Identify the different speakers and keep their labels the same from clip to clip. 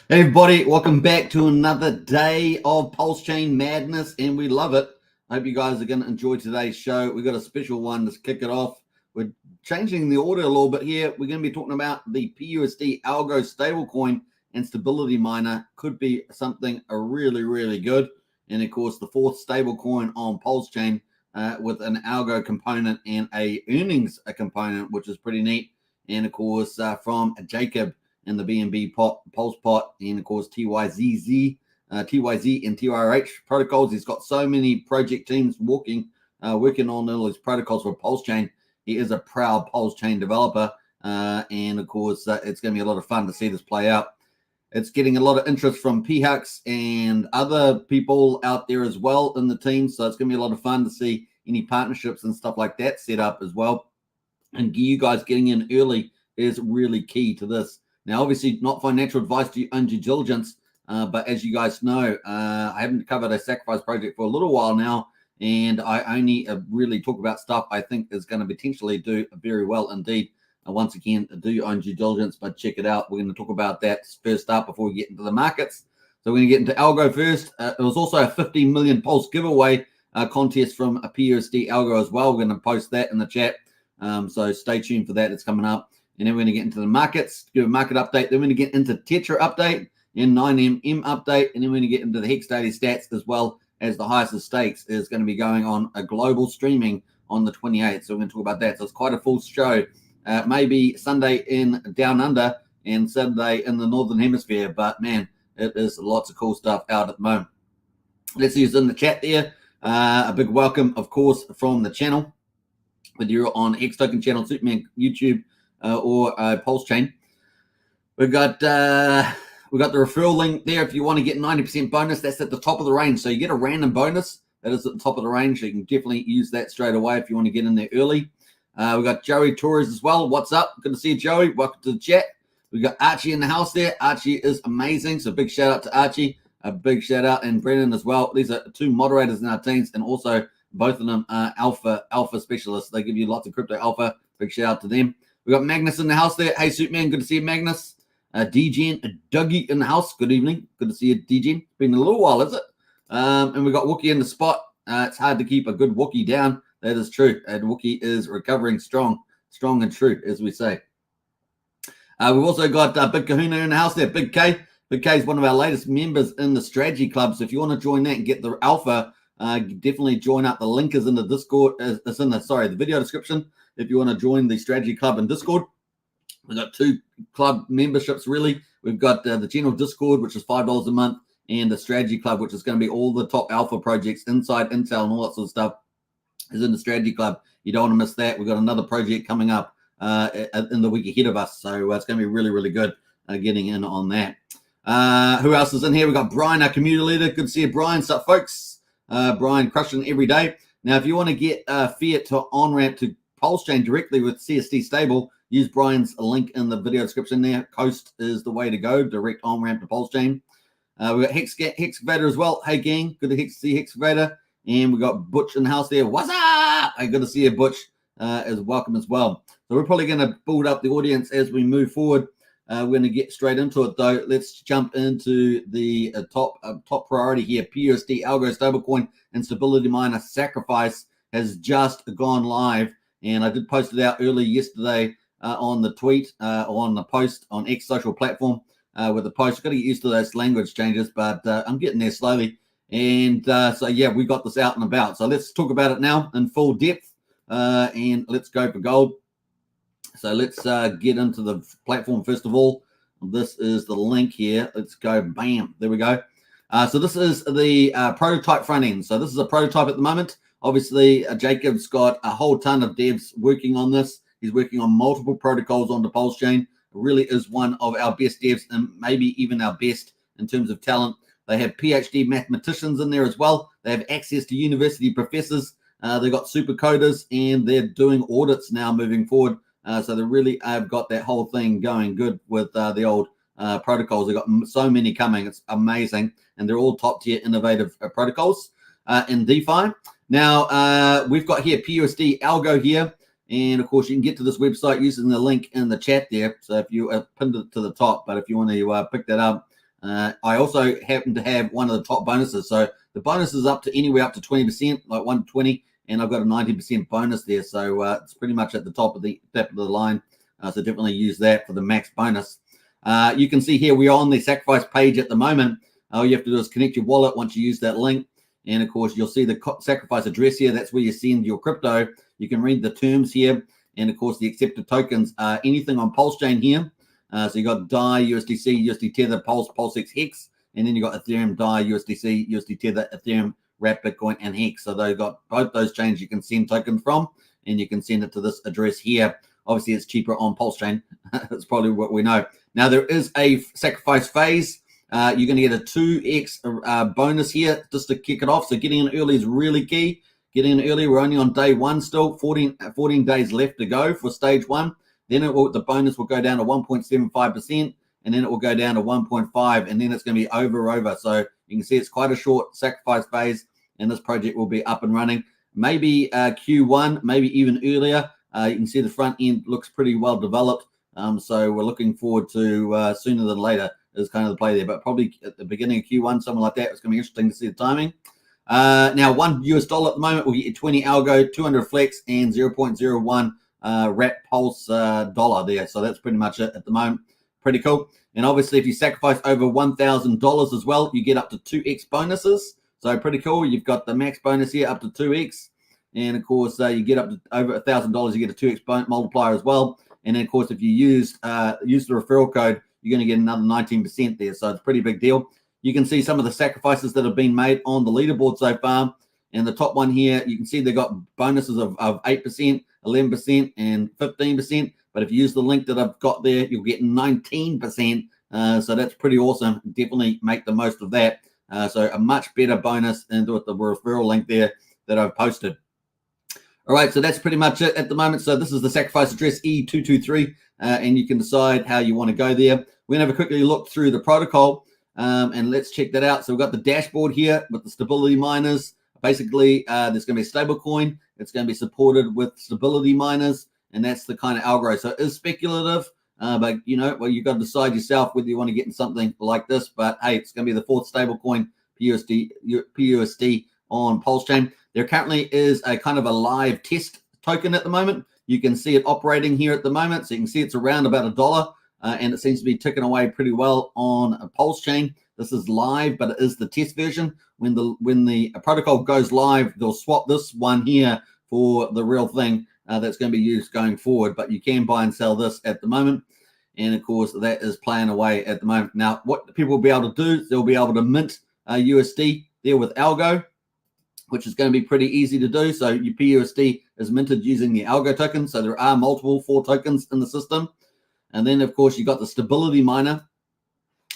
Speaker 1: Hey everybody, welcome back to another day of Pulsechain madness, and we love it. I hope you guys are going to enjoy today's show. We've got a special one to kick it off. We're changing the order a little bit here. We're going to be talking about the PUSD Algo stablecoin and stability miner. Could be something really, really good. And of course, the fourth stablecoin on Pulsechain with an algo component and a earnings component, which is pretty neat. And of course, from Jacob and the BNB Pulse Pot, and of course TYZ and TYRH protocols. He's got so many project teams working on all these protocols for Pulsechain. He is a proud Pulsechain developer, and of course it's going to be a lot of fun to see this play out. It's getting a lot of interest from PHUX and other people out there as well in the team, so it's going to be a lot of fun to see any partnerships and stuff like that set up as well. And you guys getting in early is really key to this. Now, obviously, not financial advice to you on due diligence, but as you guys know, I haven't covered a sacrifice project for a little while now, and I only really talk about stuff I think is going to potentially do very well indeed. Once again, do your own due diligence, but check it out. We're going to talk about that first up before we get into the markets. So we're going to get into Algo first. It was also a 15 million Pulse giveaway contest from a PUSD Algo as well. We're going to post that in the chat, so stay tuned for that. It's coming up. And then we're going to get into the markets, give a market update. Then we're going to get into Tetra update and 9MM update. And then we're going to get into the Hex daily stats, as well as the highest of stakes is going to be going on a global streaming on the 28th. So we're going to talk about that. So it's quite a full show. Maybe Sunday in Down Under and Saturday in the Northern Hemisphere. But man, it is lots of cool stuff out at the moment. Let's see who's in the chat there. A big welcome, of course, from the channel. Whether you're on Hex Token channel, Superman, YouTube, or Pulsechain. We've got the referral link there if you want to get 90% bonus. That's at the top of the range. So you get a random bonus that is at the top of the range. So you can definitely use that straight away if you want to get in there early. We've got Joey Torres as well. What's up? Good to see you, Joey. Welcome to the chat. We've got Archie in the house there. Archie is amazing. So big shout out to Archie. A big shout out, and Brennan as well. These are two moderators in our teams, and also both of them are alpha specialists. They give you lots of crypto alpha. Big shout out to them. We got Magnus in the house there. Hey, Superman, good to see you, Magnus. DGen, Dougie in the house. Good evening. Good to see you, DGen. Been a little while, is it? And we got Wookie in the spot. It's hard to keep a good Wookie down. That is true. And Wookie is recovering strong and true, as we say. We've also got Big Kahuna in the house there. Big K. Big K is one of our latest members in the strategy club. So if you want to join that and get the alpha, definitely join up. The link is in the Discord. It's in the video description. If you want to join the strategy club in Discord, we've got two club memberships, really. We've got the general Discord, which is $5 a month, and the strategy club, which is going to be all the top alpha projects inside Intel and all that sort of stuff is in the strategy club. You don't want to miss that. We've got another project coming up in the week ahead of us. So it's going to be really, really good getting in on that. Who else is in here? We've got Brian, our community leader. Good to see you, Brian. What's up, folks? Brian crushing every day. Now, if you want to get fiat to on-ramp to Pulsechain directly with CST stable, use Brian's link in the video description there. Coast is the way to go, direct on-ramp to Pulsechain. We've got Hexcavator as well. Hey, gang, good to see Hexcavator. And we got Butch in the house there. What's up? Hey, good to see you, Butch, as welcome as well. So we're probably going to build up the audience as we move forward. We're going to get straight into it, though. Let's jump into the top priority here. PUSD Algo stablecoin and stability miner Sacrifice has just gone live. And I did post it out early yesterday on the tweet, on the post on X social platform with the post. I've got to get used to those language changes, but I'm getting there slowly. And so, yeah, we got this out and about. So let's talk about it now in full depth, and let's go for gold. So let's get into the platform first of all. This is the link here. Let's go. Bam. There we go. So this is the prototype front end. So this is a prototype at the moment. Obviously, Jacob's got a whole ton of devs working on this. He's working on multiple protocols on the Pulsechain. Really is one of our best devs and maybe even our best in terms of talent. They have PhD mathematicians in there as well. They have access to university professors. They've got super coders, and they're doing audits now moving forward. So they really have got that whole thing going good with the old protocols. They've got so many coming. It's amazing. And they're all top-tier innovative protocols in DeFi. Now, we've got here PUSD Algo here. And, of course, you can get to this website using the link in the chat there. So if you pinned it to the top, but if you want to pick that up, I also happen to have one of the top bonuses. So the bonus is up to anywhere up to 20%, like 120, and I've got a 90% bonus there. So it's pretty much at the top of the line. So definitely use that for the max bonus. You can see here we are on the sacrifice page at the moment. All you have to do is connect your wallet once you use that link. And of course, you'll see the sacrifice address here. That's where you send your crypto. You can read the terms here. And of course, the accepted tokens, anything on Pulsechain here. So you got DAI, USDC, USD Tether, Pulse, PulseX, Hex. And then you got Ethereum, DAI, USDC, USD Tether, Ethereum, Wrap, Bitcoin, and Hex. So they've got both those chains you can send tokens from. And you can send it to this address here. Obviously, it's cheaper on Pulsechain. That's probably what we know. Now, there is a sacrifice phase. You're going to get a 2x bonus here just to kick it off. So getting in early is really key. Getting in early, we're only on day one still. 14 days left to go for stage one. Then the bonus will go down to 1.75%, and then it will go down to 1.5, and then it's going to be over. So you can see it's quite a short sacrifice phase, and this project will be up and running. Maybe Q1, maybe even earlier. You can see the front end looks pretty well developed. So we're looking forward to sooner than later is kind of the play there, but probably at the beginning of Q1, something like that. It's going to be interesting to see the timing. Now, $1 at the moment will get you 20 algo, 200 flex, and 0.01 wrap pulse dollar there. So that's pretty much it at the moment. Pretty cool. And obviously, if you sacrifice over $1,000 as well, you get up to 2x bonuses. So pretty cool. You've got the max bonus here up to 2x. And of course, you get up to over $1,000, you get a 2x multiplier as well. And then, of course, if you use the referral code, you're going to get another 19% there. So it's a pretty big deal. You can see some of the sacrifices that have been made on the leaderboard so far. And the top one here, you can see they've got bonuses of 8%, 11%, and 15%. But if you use the link that I've got there, you'll get 19%. So that's pretty awesome. Definitely make the most of that. So a much better bonus and with the referral link there that I've posted. All right, so that's pretty much it at the moment. So this is the sacrifice address E223, and you can decide how you want to go there. We're going to have a quickly look through the protocol, and let's check that out. So we've got the dashboard here with the stability miners. Basically, there's going to be a stable coin. It's going to be supported with stability miners, and that's the kind of algo. So it is speculative, but you've got to decide yourself whether you want to get in something like this. But hey, it's going to be the fourth stable coin, PUSD on Pulsechain. There currently is a kind of a live test token at the moment. You can see it operating here at the moment. So you can see it's around about $1, and it seems to be ticking away pretty well on a Pulsechain. This is live, but it is the test version. When the protocol goes live, they'll swap this one here for the real thing that's going to be used going forward. But you can buy and sell this at the moment. And of course, that is playing away at the moment. Now, what people will be able to do is they'll be able to mint USD there with Algo, which is going to be pretty easy to do. So your PUSD is minted using the Algo token. So there are multiple 4 tokens in the system. And then, of course, you've got the stability miner.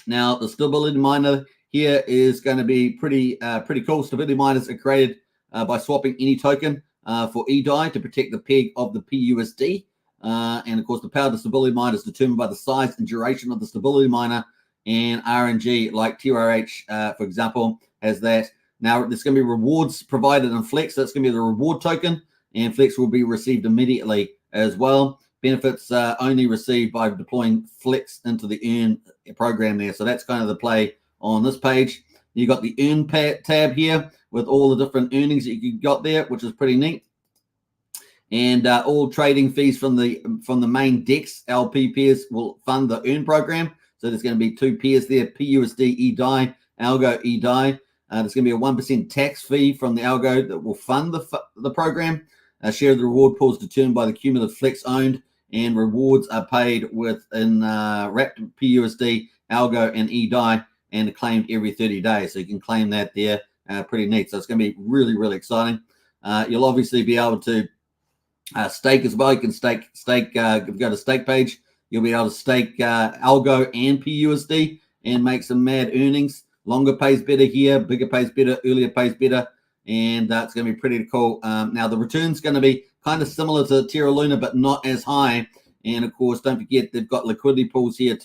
Speaker 1: Now, the stability miner here is going to be pretty cool. Stability miners are created by swapping any token for EDAI to protect the peg of the PUSD. And, of course, the power of the stability miner is determined by the size and duration of the stability miner. And RNG, like TRH, for example, has that. Now, there's going to be rewards provided in Flex. That's going to be the reward token, and Flex will be received immediately as well. Benefits only received by deploying Flex into the Earn program there. So that's kind of the play on this page. You've got the Earn tab here with all the different earnings that you got there, which is pretty neat. And all trading fees from the main DEX LP pairs will fund the Earn program. So there's going to be 2 pairs there, PUSD EDAI, Algo EDAI. There's going to be a 1% tax fee from the Algo that will fund the program. A share of the reward pool is determined by the cumulative Flex owned, and rewards are paid within wrapped PUSD, Algo, and EDAI, and claimed every 30 days. So you can claim that there. Pretty neat. So it's going to be really, really exciting. You'll obviously be able to stake as well. You can stake. If you go to stake page, you'll be able to stake Algo and PUSD and make some mad earnings. Longer pays better here, bigger pays better, earlier pays better, and it's going to be pretty cool. Now, the return's going to be kind of similar to Terra Luna, but not as high. And, of course, don't forget they've got liquidity pools here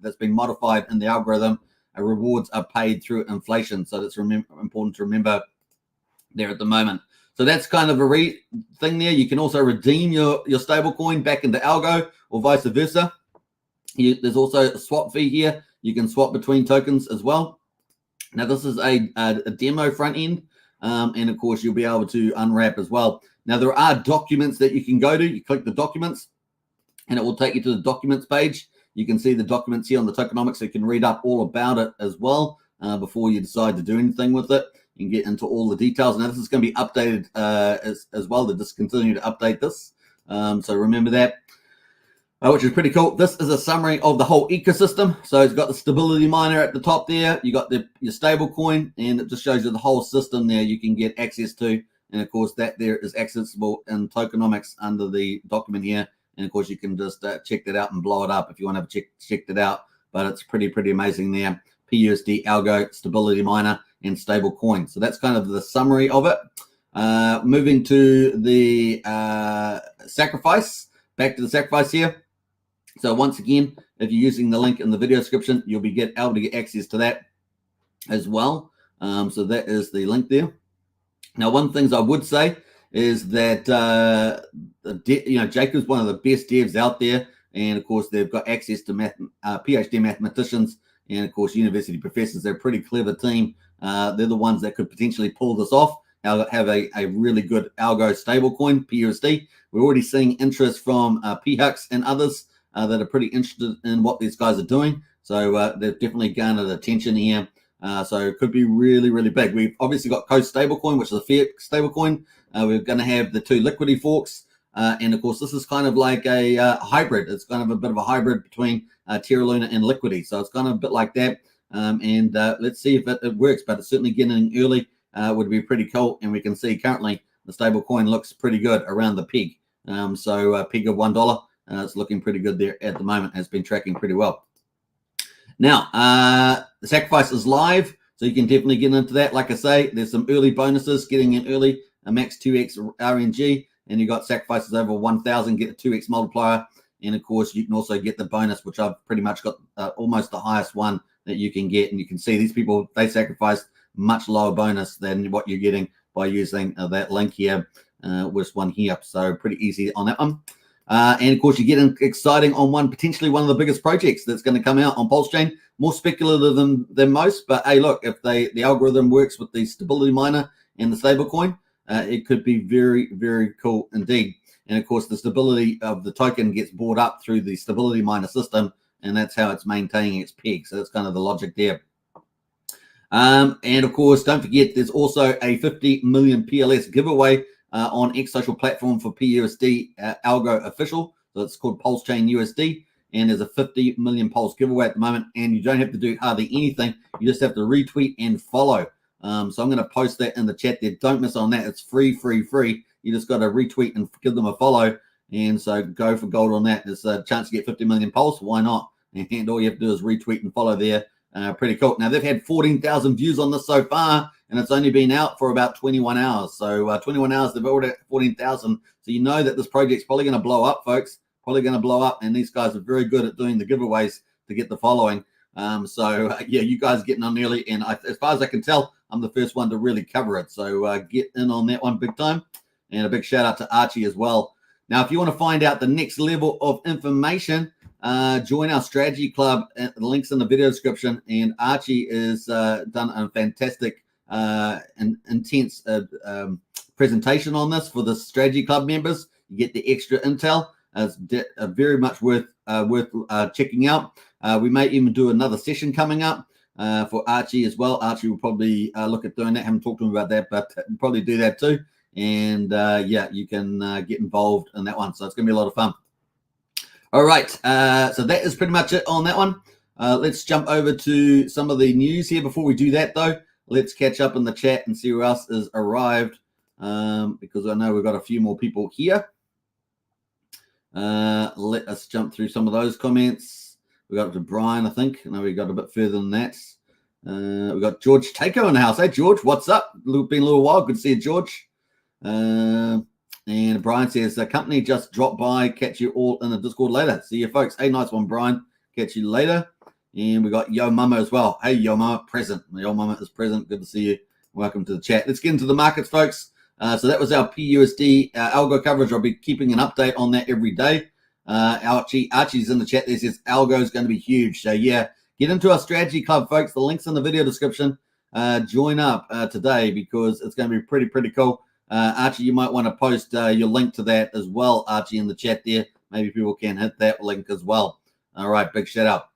Speaker 1: that's been modified in the algorithm. Rewards are paid through inflation, so that's important to remember there at the moment. So that's kind of a thing there. You can also redeem your stable coin back into Algo or vice versa. There's also a swap fee here. You can swap between tokens as well. Now, this is a demo front end, and of course, you'll be able to unwrap as well. Now, there are documents that you can go to. You click the documents, and it will take you to the documents page. You can see the documents here on the tokenomics, so you can read up all about it as well before you decide to do anything with it. You can get into all the details. Now, this is going to be updated as well. They just continue to update this. So remember that, which is pretty cool. This is a summary of the whole ecosystem. So it's got the stability miner at the top there. You got your stable coin, and it just shows you the whole system there you can get access to. And of course, that there is accessible in tokenomics under the document here. And of course, you can just check that out and blow it up if you want to have checked it out. But it's pretty amazing there. PUSD Algo, stability miner, and stable coin. So that's kind of the summary of it. Moving to the sacrifice. Back to the sacrifice here. So once again, if you're using the link in the video description, you'll be able to get access to that as well. So that is the link there. Now, one of the things I would say is that Jacob's one of the best devs out there, and of course they've got access to PhD mathematicians and of course university professors. They're a pretty clever team. They're the ones that could potentially pull this off. Have a really good algo stablecoin, PUSD. We're already seeing interest from PHUX and others that are pretty interested in what these guys are doing. So they've definitely garnered attention here. So it could be really big. We've obviously got Coast stablecoin, which is a fiat stablecoin. We're going to have the two liquidity forks. And of course, this is kind of like a hybrid. It's kind of a bit of a hybrid between Terra Luna and liquidity. So it's kind of a bit like that. And let's see if it works, but it's certainly getting early. Would be pretty cool. And we can see currently the stable coin looks pretty good around the peg. So peg of $1. It's looking pretty good there at the moment. It's been tracking pretty well. Now, the sacrifice is live, so you can definitely get into that. Like I say, there's some early bonuses getting in early, a max 2x RNG, and you got sacrifices over 1,000, get a 2x multiplier. And of course, you can also get the bonus, which I've pretty much got almost the highest one that you can get. And you can see these people, they sacrificed much lower bonus than what you're getting by using that link here, this one here. So pretty easy on that one. And of course, you're getting exciting on potentially one of the biggest projects that's going to come out on Pulsechain. More speculative than most, but hey, look, if the algorithm works with the stability miner and the stablecoin, it could be very cool indeed. And of course, the stability of the token gets bought up through the stability miner system, and that's how it's maintaining its peg. So that's kind of the logic there. And of course, don't forget, there's also a 50 million PLS giveaway on X social platform for PUSD Algo official. So it's called Pulsechain USD, and there's a 50 million Pulse giveaway at the moment, and you don't have to do hardly anything. You just have to retweet and follow. So I'm going to post that in the chat there. Don't miss on that. It's free. You just got to retweet and give them a follow, and so go for gold on that. There's a chance to get 50 million Pulse. Why not? And all you have to do is retweet and follow there. Pretty cool. Now, they've had 14,000 views on this so far, and it's only been out for about 21 hours. So 21 hours, they've already had 14,000. So you know that this project's probably going to blow up, folks. Probably going to blow up, and these guys are very good at doing the giveaways to get the following. Yeah, you guys getting on early, and as far as I can tell, I'm the first one to really cover it. So get in on that one big time, and a big shout out to Archie as well. Now, if you want to find out the next level of information, join our strategy club. The link's in the video description, and Archie has done a fantastic and intense presentation on this for the strategy club members. You get the extra intel. It's very much worth checking out. We may even do another session coming up for Archie as well. Archie will probably look at doing that. Haven't talked to him about that, but we'll probably do that too. And yeah, you can get involved in that one. So it's going to be a lot of fun. All right, so that is pretty much it on that one. Let's jump over to some of the news here. Before we do that, though, let's catch up in the chat and see who else has arrived, because I know we've got a few more people here. Let us jump through some of those comments. We got up to Brian, I think. No, we got a bit further than that. We got George Takeo in the house. Hey, George, what's up? Been a little while. Good to see you, George. And Brian says, the company just dropped by. Catch you all in the Discord later. See you, folks. Hey, nice one, Brian. Catch you later. And we got Yo Mama as well. Hey, Yo Mama, present. Yo Mama is present. Good to see you. Welcome to the chat. Let's get into the markets, folks. So that was our PUSD algo coverage. I'll be keeping an update on that every day. Archie's in the chat. There says algo is going to be huge. So yeah, get into our strategy club, folks. The link's in the video description. Join up today because it's going to be pretty cool. Archie, you might want to post your link to that as well, Archie, in the chat there. Maybe people can hit that link as well. All right, big shout out.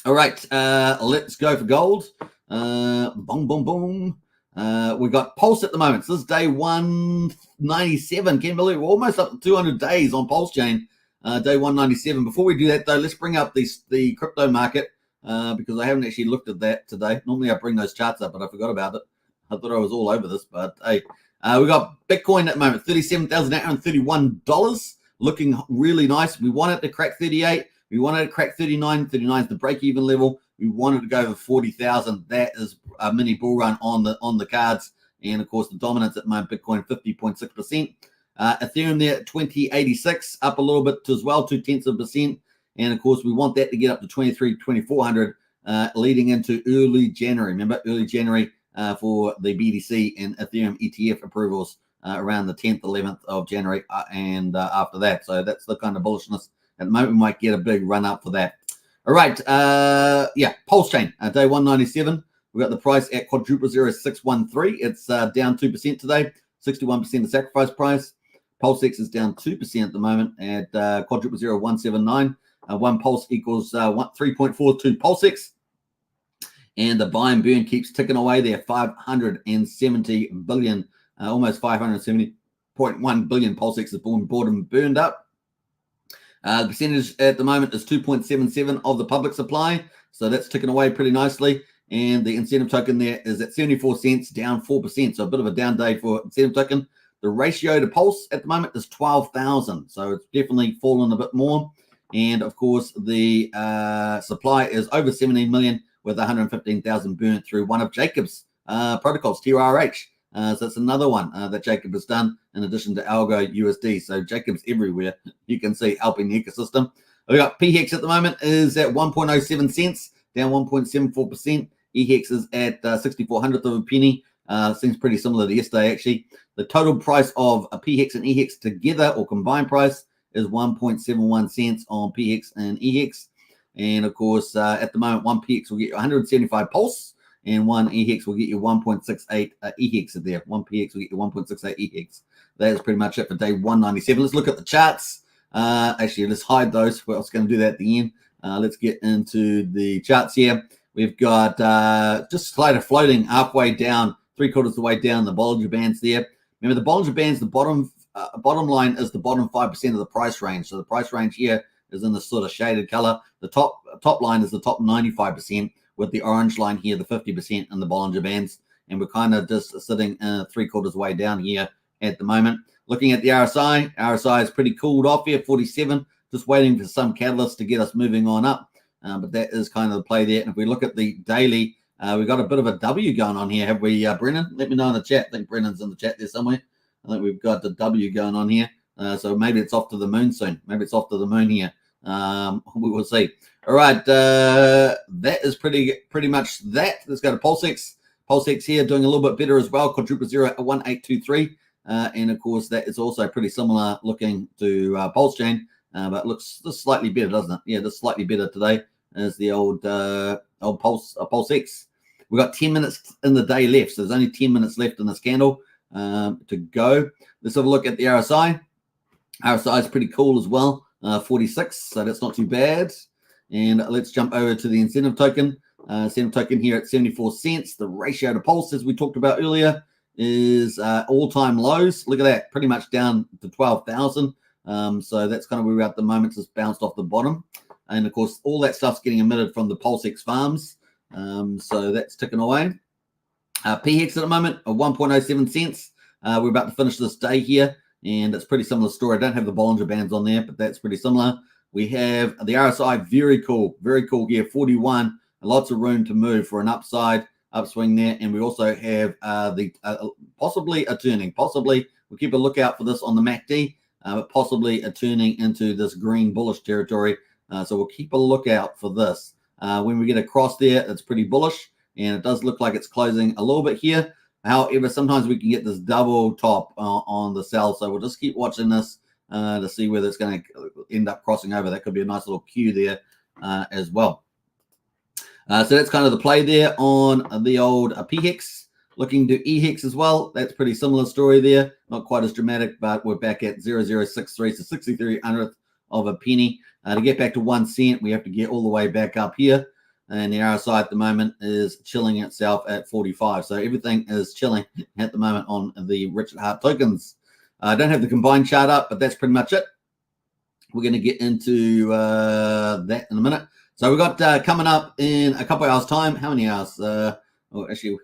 Speaker 1: All right, let's go for gold. Boom. We got Pulse at the moment. So this is day 197. Can't believe we're almost up to 200 days on Pulsechain. Day 197. Before we do that, though, let's bring up the crypto market because I haven't actually looked at that today. Normally I bring those charts up, but I forgot about it. I thought I was all over this, but hey, we got Bitcoin at the moment, $37,831, looking really nice. We want it to crack 38. We wanted to crack 39. 39 is the break-even level. We wanted to go over 40,000. That is a mini bull run on the cards. And of course, the dominance at the moment, Bitcoin 50.6%. Ethereum there at 2086, up a little bit as well, 0.2%. And of course, we want that to get up to 2400 leading into early January. Remember, early January for the BTC and Ethereum ETF approvals around the 10th, 11th of January and after that. So that's the kind of bullishness. At the moment, we might get a big run up for that. All right. Yeah, Pulsechain, day 197. We've got the price at quadruple 0613. It's down 2% today, 61% the sacrifice price. Pulsex is down 2% at the moment at quadruple 0179. One pulse equals 3.42 Pulsex. And the buy and burn keeps ticking away there, 570 billion, almost 570.1 billion Pulsex is bought and burned up. The percentage at the moment is 2.77 of the public supply. So that's ticking away pretty nicely. And the incentive token there is at 74 cents, down 4%. So a bit of a down day for incentive token. The ratio to Pulse at the moment is 12,000. So it's definitely fallen a bit more. And of course, the supply is over 17 million with 115,000 burnt through one of Jacob's protocols, TRH. So that's another one that Jacob has done in addition to Algo USD. So Jacob's everywhere. You can see helping the ecosystem. We got PHEX at the moment is at 1.07 cents, down 1.74%. EHEX is at 6400th of a penny. Seems pretty similar to yesterday, actually. The total price of a PHEX and EHEX together or combined price is 1.71 cents on PHEX and EHEX. And of course, at the moment, one PHEX will get you 175 Pulse. And one EHEX will get you 1.68 EHEX there. One PX will get you 1.68 EHEX. That is pretty much it for day 197. Let's look at the charts. Actually, let's hide those. We're also going to do that at the end. Let's get into the charts here. We've got just slider floating halfway down, 3/4 of the way down the Bollinger Bands there. Remember, the Bollinger Bands, the bottom line is the bottom 5% of the price range. So the price range here is in the sort of shaded color. The top line is the top 95%. With the orange line here, the 50% in the Bollinger Bands. And we're kind of just sitting 3/4 way down here at the moment. Looking at the RSI is pretty cooled off here, 47, just waiting for some catalyst to get us moving on up. But that is kind of the play there. And if we look at the daily, we've got a bit of a W going on here. Have we, Brennan? Let me know in the chat. I think Brennan's in the chat there somewhere. I think we've got the W going on here. So maybe it's off to the moon soon. Maybe it's off to the moon here. We will see. All right, that is pretty much that. Let's go to Pulsex. Pulsex here doing a little bit better as well. Quadruple 01823, and of course that is also pretty similar looking to Pulsechain, but looks just slightly better, doesn't it? Yeah, just slightly better today as the old Pulsex. We've got 10 minutes in the day left, so there's only 10 minutes left in this candle to go. Let's have a look at the RSI. RSI is pretty cool as well. 46, so that's not too bad. And let's jump over to the incentive token. Incentive token here at 74 cents. The ratio to Pulse, as we talked about earlier, is all-time lows. Look at that, pretty much down to 12,000. So that's kind of where we're at the moment. It's bounced off the bottom. And of course, all that stuff's getting emitted from the Pulsex farms. So that's ticking away. PHEX at the moment of 1.07 cents. We're about to finish this day here. And it's pretty similar story. I don't have the Bollinger Bands on there, but that's pretty similar. We have the RSI, very cool here, 41. Lots of room to move for an upswing there. And we also have the possibly a turning. Possibly, we'll keep a lookout for this on the MACD, but possibly a turning into this green bullish territory. So we'll keep a lookout for this. When we get across there, it's pretty bullish. And it does look like it's closing a little bit here. However, sometimes we can get this double top on the sell. So we'll just keep watching this to see whether it's going to end up crossing over. That could be a nice little cue there as well. So that's kind of the play there on the old PHEX. Looking to EHEX as well. That's pretty similar story there. Not quite as dramatic, but we're back at 0.0063, so 63/100th of a penny. To get back to 1 cent, we have to get all the way back up here. And the RSI at the moment is chilling itself at 45. So everything is chilling at the moment on the Richard Hart tokens. I don't have the combined chart up, but that's pretty much it. We're going to get into that in a minute. So we've got coming up in a couple of hours' time. How many hours? Actually,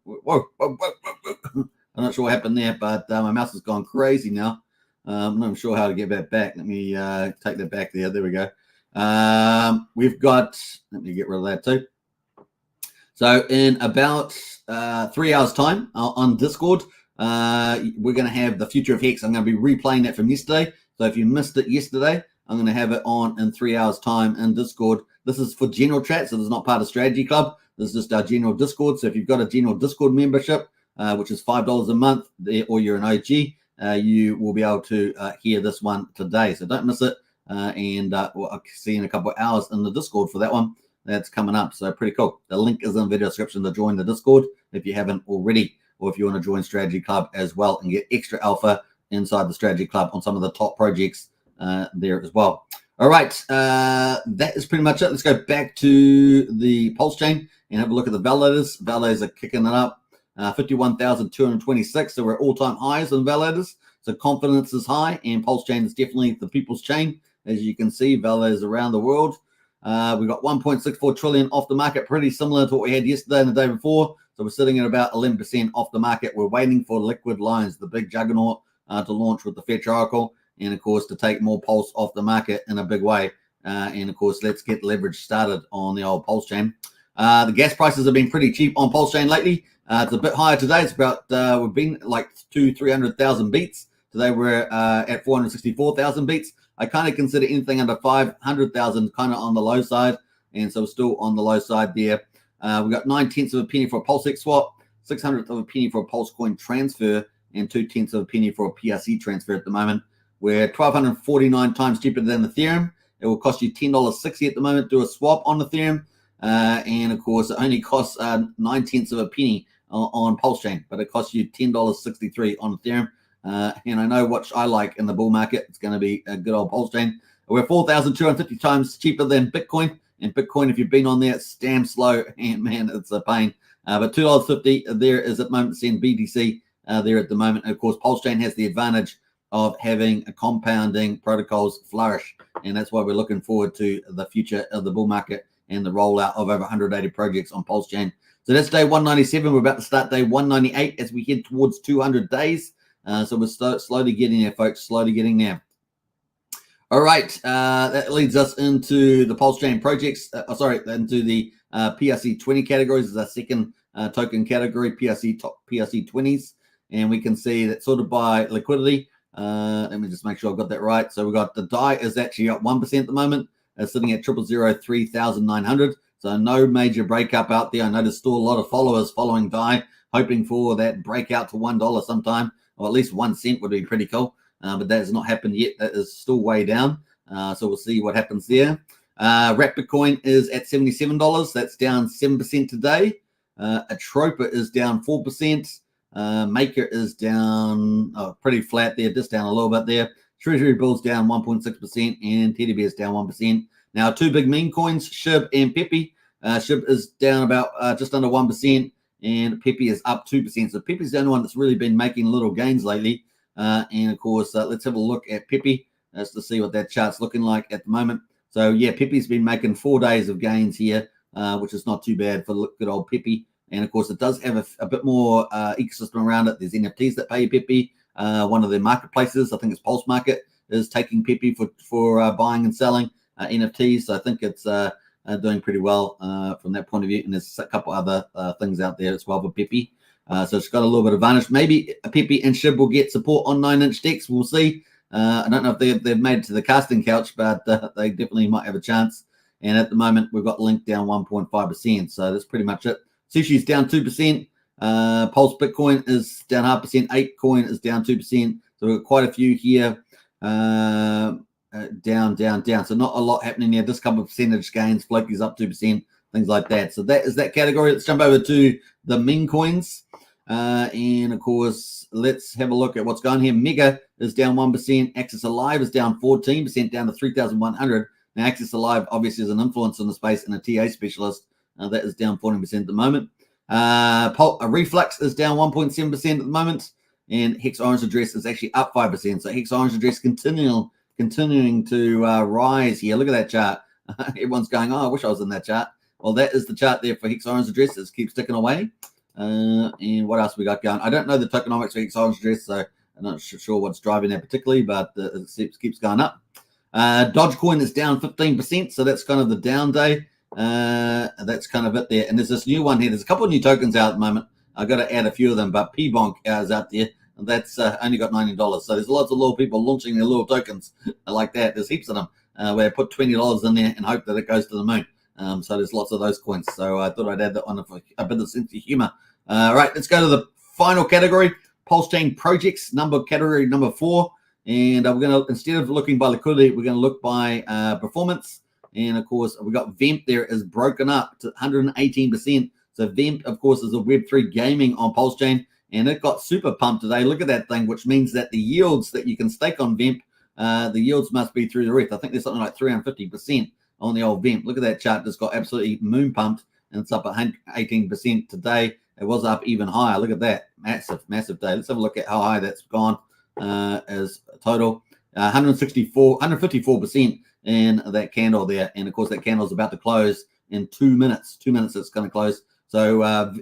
Speaker 1: whoa. I'm not sure what happened there, but my mouse has gone crazy now. I'm not sure how to get that back. Let me take that back there. There we go. We've got, let me get rid of that too. So in about 3 hours' time on Discord, we're going to have the future of Hex. I'm going to be replaying that from yesterday. So if you missed it yesterday, I'm going to have it on in 3 hours' time in Discord. This is for general chat, so this is not part of Strategy Club. This is just our general Discord. So if you've got a general Discord membership, which is $5 a month, or you're an OG, you will be able to hear this one today. So don't miss it. I'll see you in a couple of hours in the Discord for that one. That's coming up. So pretty cool. The link is in the video description to join the Discord if you haven't already, or if you want to join Strategy Club as well and get extra alpha inside the Strategy Club on some of the top projects there as well. All right, that is pretty much it. Let's go back to the Pulse chain and have a look at the validators. Validators are kicking it up, 51,226. So we're at all-time highs on validators. So confidence is high, and Pulse chain is definitely the people's chain. As you can see, validators around the world. We've got 1.64 trillion off the market, pretty similar to what we had yesterday and the day before. So we're sitting at about 11% off the market. We're waiting for liquid lines, the big juggernaut, to launch with the Fetch Oracle, and of course to take more Pulse off the market in a big way. And of course, let's get leverage started on the old Pulse chain. The gas prices have been pretty cheap on Pulse chain lately. It's a bit higher today. It's about we've been like 200,000-300,000 beats. Today we're at 464,000 beats. I kind of consider anything under 500,000 kind of on the low side, and so still on the low side there. We've got 9/10 of a penny for a Pulsex swap, 600th of a penny for a Pulse coin transfer, and 2/10 of a penny for a PRC transfer at the moment. We're 1,249 times cheaper than Ethereum. It will cost you $10.60 at the moment to do a swap on Ethereum. And of course, it only costs 9/10 of a penny on Pulse chain, but it costs you $10.63 on Ethereum. And I know what I like in the bull market. It's going to be a good old Pulse chain. We're 4,250 times cheaper than Bitcoin. And Bitcoin, if you've been on there, it's damn slow. And man, it's a pain. But $2.50 there is at the moment, seeing BTC there at the moment. And of course, Pulse chain has the advantage of having a compounding protocols flourish. And that's why we're looking forward to the future of the bull market and the rollout of over 180 projects on Pulse chain. So that's day 197. We're about to start day 198 as we head towards 200 days. So we're slowly getting there, folks, slowly getting there. All right, that leads us into the Pulse chain projects, into the PRC 20 categories is our second token category, PRC 20s. And we can see that sorted by liquidity. Let me just make sure I've got that right. So we got the DAI is actually up 1% at the moment, sitting at 0.003,900. So no major breakup out there. I noticed still a lot of followers following DAI, hoping for that breakout to $1 sometime, or at least 1 cent would be pretty cool. But that has not happened yet. That is still way down. So we'll see what happens there. Wrap Bitcoin is at $77. That's down 7% today. Atropa is down 4%. Maker is down pretty flat there, just down a little bit there. Treasury bills down 1.6%, and TDB is down 1%. Now, two big meme coins, SHIB and Pepe. SHIB is down about just under 1%, and Pepe is up 2%. So Pepe is the only one that's really been making little gains lately. And of course, let's have a look at Pepe just to see what that chart's looking like at the moment. So yeah, Pepe's been making 4 days of gains here, which is not too bad for good old Pepe. And of course, it does have a bit more ecosystem around it. There's NFTs that pay Pepe. One of their marketplaces, I think it's Pulse Market, is taking Pepe for buying and selling NFTs. So I think it's doing pretty well from that point of view. And there's a couple other things out there as well for Pepe. So it's got a little bit of advantage. Maybe Pepe and SHIB will get support on 9-inch decks. We'll see. I don't know if they've made it to the casting couch, but they definitely might have a chance. And at the moment, we've got Link down 1.5%. So that's pretty much it. Sushi's down 2%. Pulse Bitcoin is down 0.5%. Apecoin is down 2%. So we've got quite a few here. Down. So not a lot happening there. Just a couple of percentage gains. Floki's up 2%. things like that. So that is that category. Let's jump over to the meme coins. And of course, let's have a look at what's going here. Mega is down 1%. Axis Alive is down 14%, down to 3,100. Now, Axis Alive obviously is an influence in the space and a TA specialist. That is down 14% at the moment. Reflux is down 1.7% at the moment. And Hex Orange Address is actually up 5%. So Hex Orange Address continuing to rise here. Look at that chart. Everyone's going, oh, I wish I was in that chart. Well, that is the chart there for Hex Orange Address. It keeps ticking away. And what else we got going? I don't know the tokenomics for Hex Orange Address, so I'm not sure what's driving that particularly, but it keeps going up. Dogecoin is down 15%, so that's kind of the down day. That's kind of it there. And there's this new one here. There's a couple of new tokens out at the moment. I've got to add a few of them, but P-Bonk is out there. And that's only got $90. So there's lots of little people launching their little tokens like that. There's heaps of them where they put $20 in there and hope that it goes to the moon. So there's lots of those coins. So I thought I'd add that one for a bit of sense of humor. Right, let's go to the final category, Pulsechain projects, category number 4. And we're going to, instead of looking by liquidity, we're going to look by performance. And of course, we got Vemp there is broken up to 118%. So Vemp, of course, is a Web3 gaming on Pulsechain, and it got super pumped today. Look at that thing, which means that the yields that you can stake on Vemp, the yields must be through the roof. I think there's something like 350% on the old Vemp. Look at that chart, just got absolutely moon pumped, and it's up 18% today. It was up even higher. Look at that, massive day. Let's have a look at how high that's gone as a total. 154% in that candle there, and of course that candle is about to close in 2 minutes. 2 minutes it's going to close. So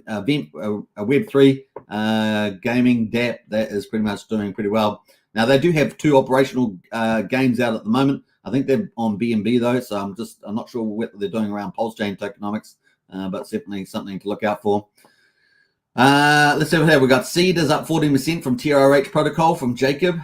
Speaker 1: Vemp, a Web3 gaming DApp, that is pretty much doing pretty well. Now they do have 2 operational games out at the moment. I think they're on BNB though, so I'm not sure what they're doing around Pulsechain tokenomics, but certainly something to look out for. Let's see what we have. We've got Seed is up 14% from TRH protocol from Jacob.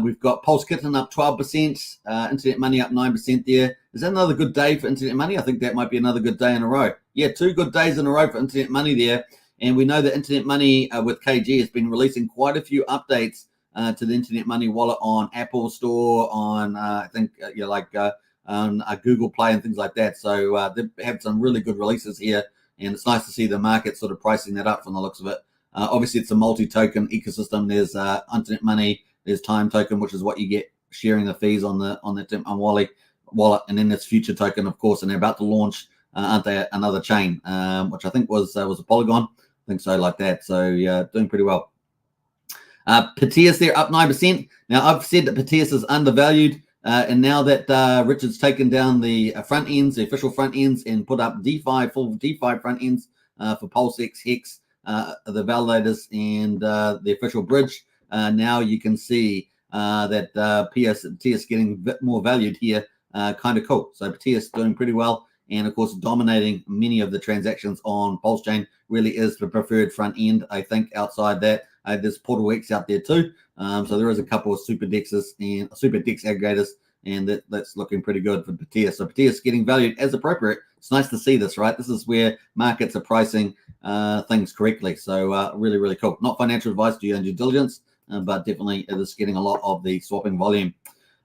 Speaker 1: We've got Pulse Kitten up 12%. Internet Money up 9% there. Is that another good day for Internet Money? I think that might be another good day in a row. Yeah, 2 good days in a row for Internet Money there. And we know that Internet Money with KG has been releasing quite a few updates to the Internet Money wallet on Apple Store, on I think on Google Play and things like that. So they've had some really good releases here. And it's nice to see the market sort of pricing that up from the looks of it. Obviously, it's a multi-token ecosystem. There's Internet Money, there's Time Token, which is what you get sharing the fees on the wallet, and then there's Future Token, of course, and they're about to launch, aren't they, another chain, which I think was a Polygon. I think so, like that. So yeah, doing pretty well. Pateas there up 9%. Now I've said that Pateas is undervalued. And now that Richard's taken down the front ends, the official front ends, and put up full DeFi front ends for PulseX, Hex, the validators, and the official bridge, now you can see that Pateas getting a bit more valued here. Kind of cool. So Pateas doing pretty well, and of course dominating many of the transactions on Pulsechain. Really is the preferred front end, I think. Outside that, there's Portal X out there too. So there is a couple of super dexes and super dex aggregators, and that's looking pretty good for Pateas. So Pateas getting valued as appropriate. It's nice to see this, right? This is where markets are pricing things correctly. So really, really cool. Not financial advice, do your own due diligence, but definitely it is getting a lot of the swapping volume.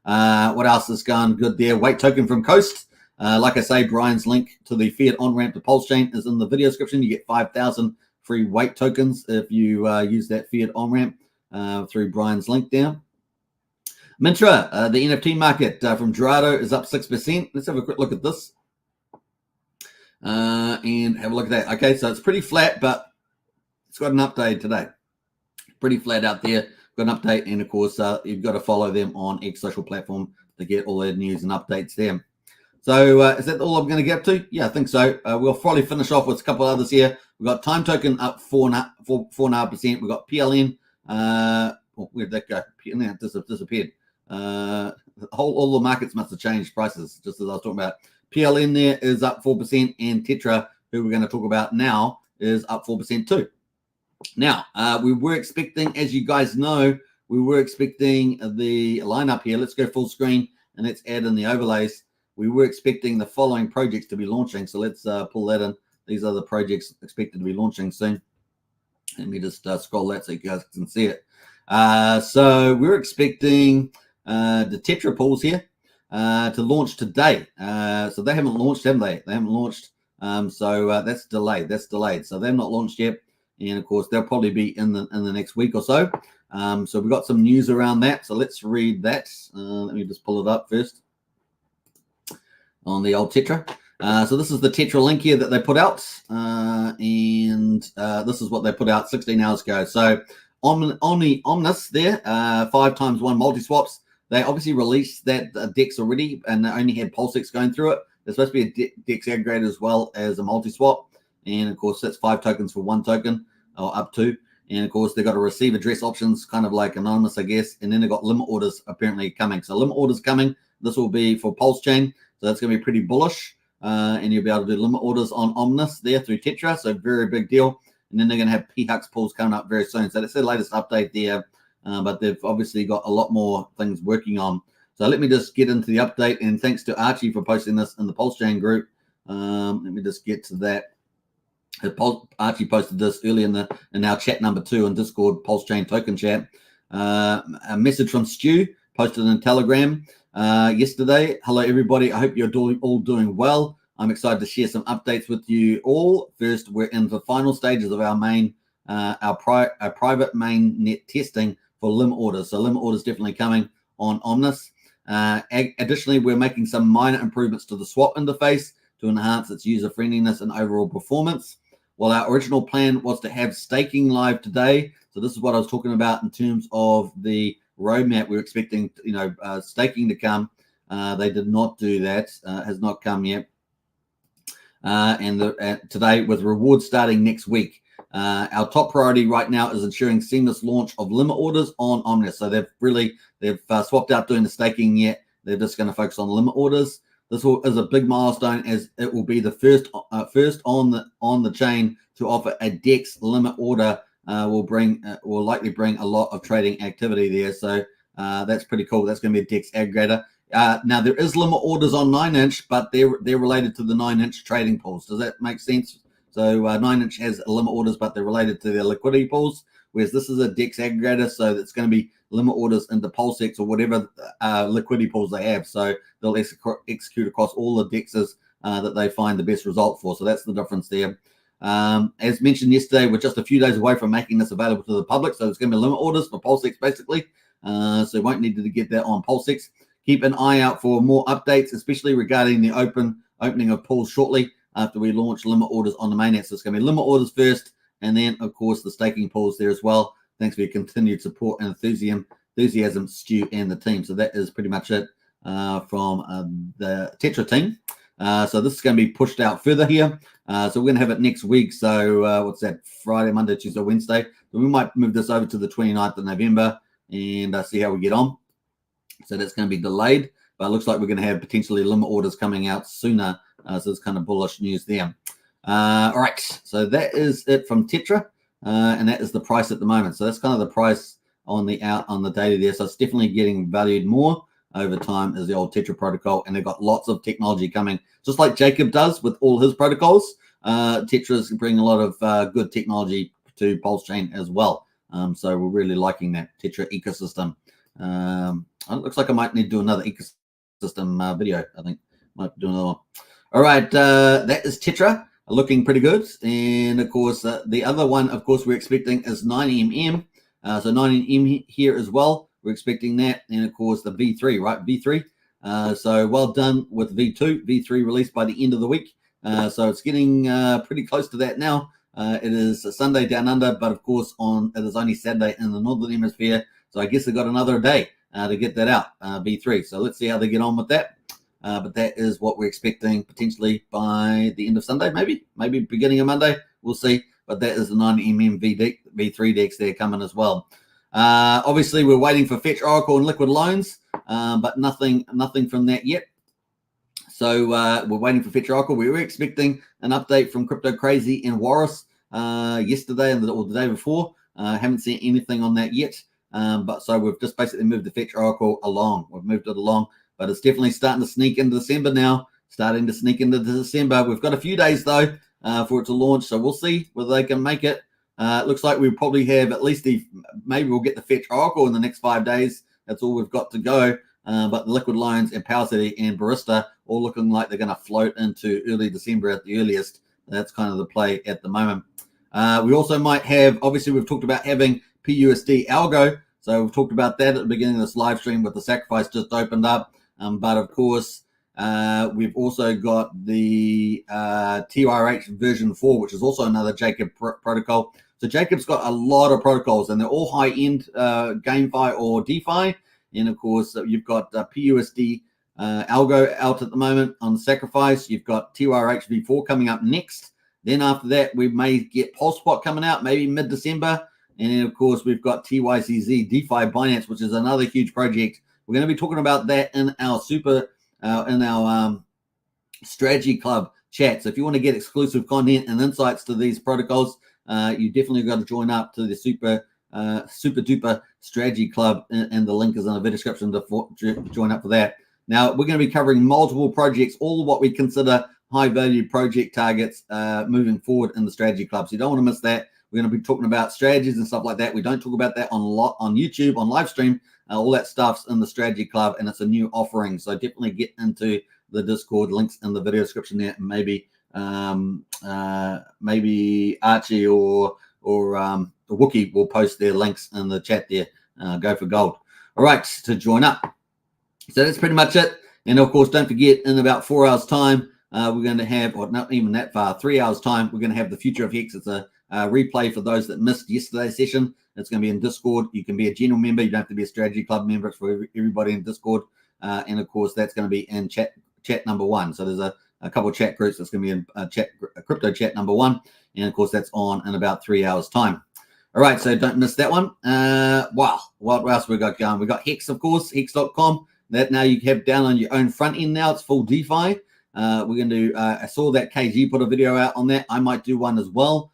Speaker 1: What else is going good there? Weight token from Coast. Like I say, Brian's link to the Fiat on-ramp to Pulsechain is in the video description. You get 5,000 free weight tokens if you use that Fiat on-ramp through Brian's link down. Mintra, the NFT market from Gerardo is up 6%. Let's have a quick look at this and have a look at that. Okay, so it's pretty flat, but it's got an update today. Pretty flat out there. Got an update, and of course, you've got to follow them on X social platform to get all their news and updates there. So is that all I'm going to get to? Yeah, I think so. We'll probably finish off with a couple others here. We've got Time Token up 4.5%. We've got PLN. Where'd that go? It disappeared. All the markets must have changed prices, just as I was talking about. PLN there is up 4%, and Tetra, who we're going to talk about now, is up 4% too. Now, we were expecting, as you guys know, we were expecting the lineup here. Let's go full screen and let's add in the overlays. We were expecting the following projects to be launching. So let's pull that in. These are the projects expected to be launching soon. Let me just scroll that so you guys can see it. So we're expecting the Tetra pools here to launch today. So they haven't launched, have they? They haven't launched. So that's delayed. So they're not launched yet, and of course they'll probably be in the next week or so. So we've got some news around that. So let's read that. Let me just pull it up first on the old Tetra. So this is the Tetra link here that they put out, and this is what they put out 16 hours ago. So Omnis there, 5x1 multi-swaps. They obviously released that DEX already, and they only had Pulsechain going through it. There's supposed to be a DEX aggregator as well as a multi-swap, and of course that's 5 tokens for 1 token, or up to. And of course they've got to receive address options, kind of like anonymous, I guess. And then they've got limit orders apparently coming. So limit orders coming. This will be for Pulsechain, so that's going to be pretty bullish. And you'll be able to do limit orders on Omnis there through Tetra, so very big deal. And then they're going to have PHUX pools coming up very soon. So that's the latest update there, but they've obviously got a lot more things working on. So let me just get into the update, and thanks to Archie for posting this in the Pulsechain group. Let me just get to that. Archie posted this early in our chat number 2 on Discord, Pulsechain token chat. A message from Stu posted in Telegram yesterday. Hello everybody, I hope you're all doing well. I'm excited to share some updates with you all. First, we're in the final stages of our main our private main net testing for limit orders. So limit orders definitely coming on Omnis. Additionally, we're making some minor improvements to the swap interface to enhance its user friendliness and overall performance. Well, our original plan was to have staking live today. So this is what I was talking about in terms of the roadmap. We're expecting, staking to come. They did not do that. Has not come yet. Today with rewards starting next week. Our top priority right now is ensuring seamless launch of limit orders on Omnis. So they've swapped out doing the staking yet. They're just going to focus on limit orders. This is a big milestone, as it will be the first on the chain to offer a DEX limit order. Will likely bring a lot of trading activity there. So that's pretty cool. That's going to be a DEX aggregator. Now there is limit orders on 9inch, but they're related to the 9inch trading pools. Does that make sense? So 9inch has limit orders, but they're related to their liquidity pools, whereas this is a DEX aggregator, so it's going to be limit orders into Pulsechain or whatever liquidity pools they have. So they'll execute across all the DEXs that they find the best result for. So that's the difference there. As mentioned yesterday, we're just a few days away from making this available to the public, so it's going to be limit orders for Pulsechain basically. So you won't need to get that on Pulsechain. Keep an eye out for more updates, especially regarding the opening of pools shortly after we launch limit orders on the mainnet. So it's going to be limit orders first, and then, of course, the staking pools there as well. Thanks for your continued support and enthusiasm, Stu, and the team. So that is pretty much it from the Tetra team. So this is going to be pushed out further here. So we're going to have it next week. So what's that? Friday, Monday, Tuesday, Wednesday. So we might move this over to the 29th of November and see how we get on. So that's going to be delayed, but it looks like we're going to have potentially limit orders coming out sooner. So it's kind of bullish news there. All right, so that is it from Tetra, and that is the price at the moment. So that's kind of the price on the daily there. So it's definitely getting valued more over time as the old Tetra protocol, and they've got lots of technology coming, just like Jacob does with all his protocols. Tetra's bringing a lot of good technology to Pulsechain as well. So we're really liking that Tetra ecosystem. It looks like I might need to do another ecosystem video. I think might do another one. All right, that is Tetra, looking pretty good. And of course, the other one, of course, we're expecting is 9mm. So 9mm here as well. We're expecting that, and of course the V3, right? V3. So well done with V2. V3 released by the end of the week. So it's getting pretty close to that now. It is a Sunday down under, but of course it is only Saturday in the Northern Hemisphere. So I guess they got another day to get that out, V3. So let's see how they get on with that. But that is what we're expecting potentially by the end of Sunday, maybe beginning of Monday. We'll see. But that is the 9mm V3 DEX there coming as well. Obviously, we're waiting for Fetch Oracle and Liquid Loans, but nothing from that yet. So we're waiting for Fetch Oracle. We were expecting an update from Crypto Crazy and Walrus yesterday or the day before. Haven't seen anything on that yet. But so we've just basically moved the Fetch Oracle along. We've moved it along, but it's definitely starting to sneak into December now. We've got a few days though for it to launch, so we'll see whether they can make it. It looks like we probably have at least maybe we'll get the Fetch Oracle in the next 5 days. That's all we've got to go. but the Liquid Loans and Power City and Barista all looking like they're going to float into early December at the earliest. That's kind of the play at the moment. We also might have, obviously, we've talked about having PUSD Algo. So we've talked about that at the beginning of this live stream with the sacrifice just opened up. But of course, we've also got the TRH version 4, which is also another Jacob protocol. So Jacob's got a lot of protocols, and they're all high-end GameFi or DeFi. And of course, you've got PUSD Algo out at the moment on Sacrifice. You've got TRH v4 coming up next. Then after that, we may get Pulsepot coming out, maybe mid-December. And then, of course, we've got TYCZ DeFi Binance, which is another huge project. We're going to be talking about that in our strategy club chat. So if you want to get exclusive content and insights to these protocols, you definitely got to join up to the super duper strategy club, and the link is in the video description to join up for that. Now we're going to be covering multiple projects, all what we consider high value project targets moving forward in the strategy club. So you don't want to miss that. We're going to be talking about strategies and stuff like that. We don't talk about that on YouTube, on live stream. All that stuff's in the strategy club, and it's a new offering. So definitely get into the Discord, links in the video description there. And maybe Archie or Wookie will post their links in the chat there. Go for gold. All right, to join up. So that's pretty much it. And of course, don't forget, in about 4 hours time, we're going to have, or not even that far, 3 hours time, we're going to have the Future of Hex. It's a replay for those that missed yesterday's session. It's going to be in Discord. You can be a general member. You don't have to be a strategy club member. It's for everybody in Discord. And of course, that's going to be in chat number 1. So there's a couple of chat groups that's going to be in crypto chat number 1. And of course, that's on in about 3 hours time. All right, so don't miss that one. Wow, what else we got going? We got Hex, of course, hex.com. That now you have down on your own front end now. It's full DeFi. We're going to do, I saw that KG put a video out on that. I might do one as well.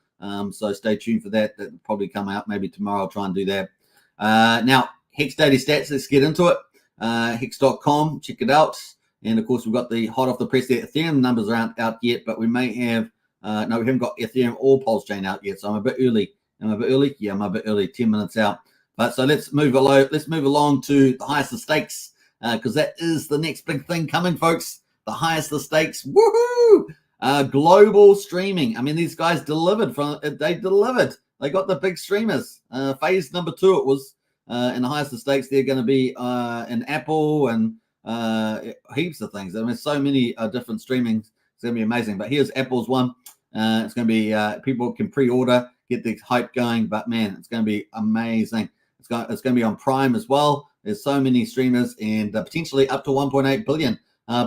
Speaker 1: So stay tuned for that. That'll probably come out maybe tomorrow. I'll try and do that. Now, Hex Daily Stats, let's get into it. Hex.com, check it out. And of course, we've got the hot off the press there. Ethereum numbers aren't out yet, but we may have, no, we haven't got Ethereum or Pulsechain out yet. So I'm a bit early. Am I a bit early? Yeah, I'm a bit early, 10 minutes out. But so let's move along to the highest of stakes, because that is the next big thing coming, folks. The highest of stakes. Woohoo! Global streaming. I mean, these guys delivered. They delivered. They got the big streamers. Phase number 2, it was. In the highest of stakes, they're going to be in Apple and heaps of things. I mean, so many different streamings. It's going to be amazing. But here's Apple's one. It's going to be, people can pre-order, get the hype going. But man, it's going to be amazing. It's going to be on Prime as well. There's so many streamers, and potentially up to 1.8 billion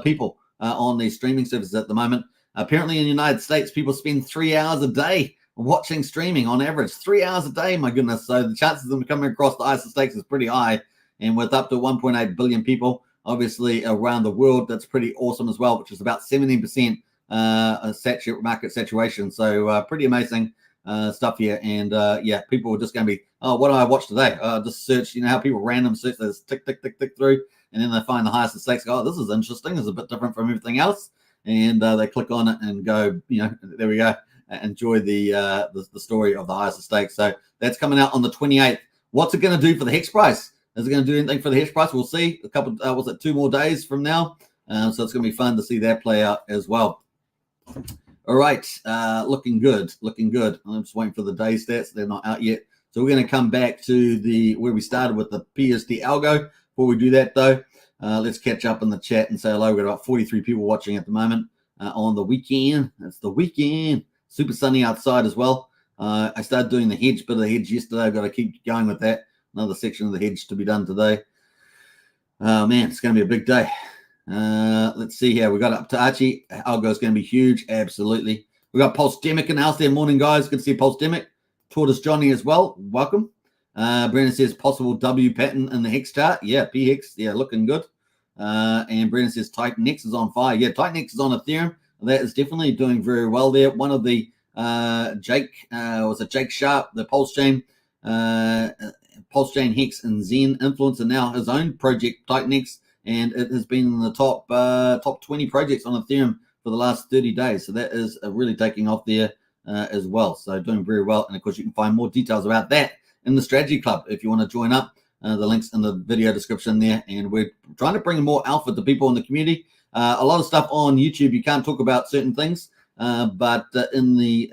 Speaker 1: people on these streaming services at the moment. Apparently in the United States, people spend 3 hours a day watching streaming on average. 3 hours a day, my goodness. So the chances of them coming across the highest of stakes is pretty high. And with up to 1.8 billion people, obviously around the world, that's pretty awesome as well, which is about 17% market saturation. So pretty amazing stuff here. And yeah, people are just going to be, oh, what do I watch today? Just search, how people random search, they just tick through, and then they find the highest of stakes. Go, oh, this is interesting. This is a bit different from everything else. And they click on it and go, there we go. Enjoy the story of the highest of stakes. So that's coming out on the 28th. What's it going to do for the Hex price? Is it going to do anything for the Hex price? We'll see. A couple, 2 more days from now? So it's going to be fun to see that play out as well. All right, looking good. I'm just waiting for the day stats. They're not out yet. So we're going to come back to where we started with the PUSD Algo. Before we do that, though, let's catch up in the chat and say hello. We've got about 43 people watching at the moment on the weekend. It's the weekend. Super sunny outside as well. I started doing the bit of the hedge yesterday. I've got to keep going with that. Another section of the hedge to be done today. Man, it's going to be a big day. Let's see here. We got up to Archie. Algo is going to be huge. Absolutely. We got Pulse Demic in the house there. Morning, guys. Good to see Pulse Demic. Tortoise Johnny as well. Welcome. Brennan says possible W pattern in the Hex chart. Yeah, PHEX. Yeah, looking good. And Brennan says Titan X is on fire. Yeah, Titan X is on Ethereum. That is definitely doing very well there. One of the Jake Sharp, the Pulsechain, Hex and Zen influencer, now his own project Titan X, and it has been in the top 20 projects on Ethereum for the last 30 days. So that is really taking off there as well. So doing very well. And of course, you can find more details about that in the Strategy Club if you want to join up. The link's in the video description there, and we're trying to bring more alpha to people in the community. A lot of stuff on YouTube, you can't talk about certain things, but in the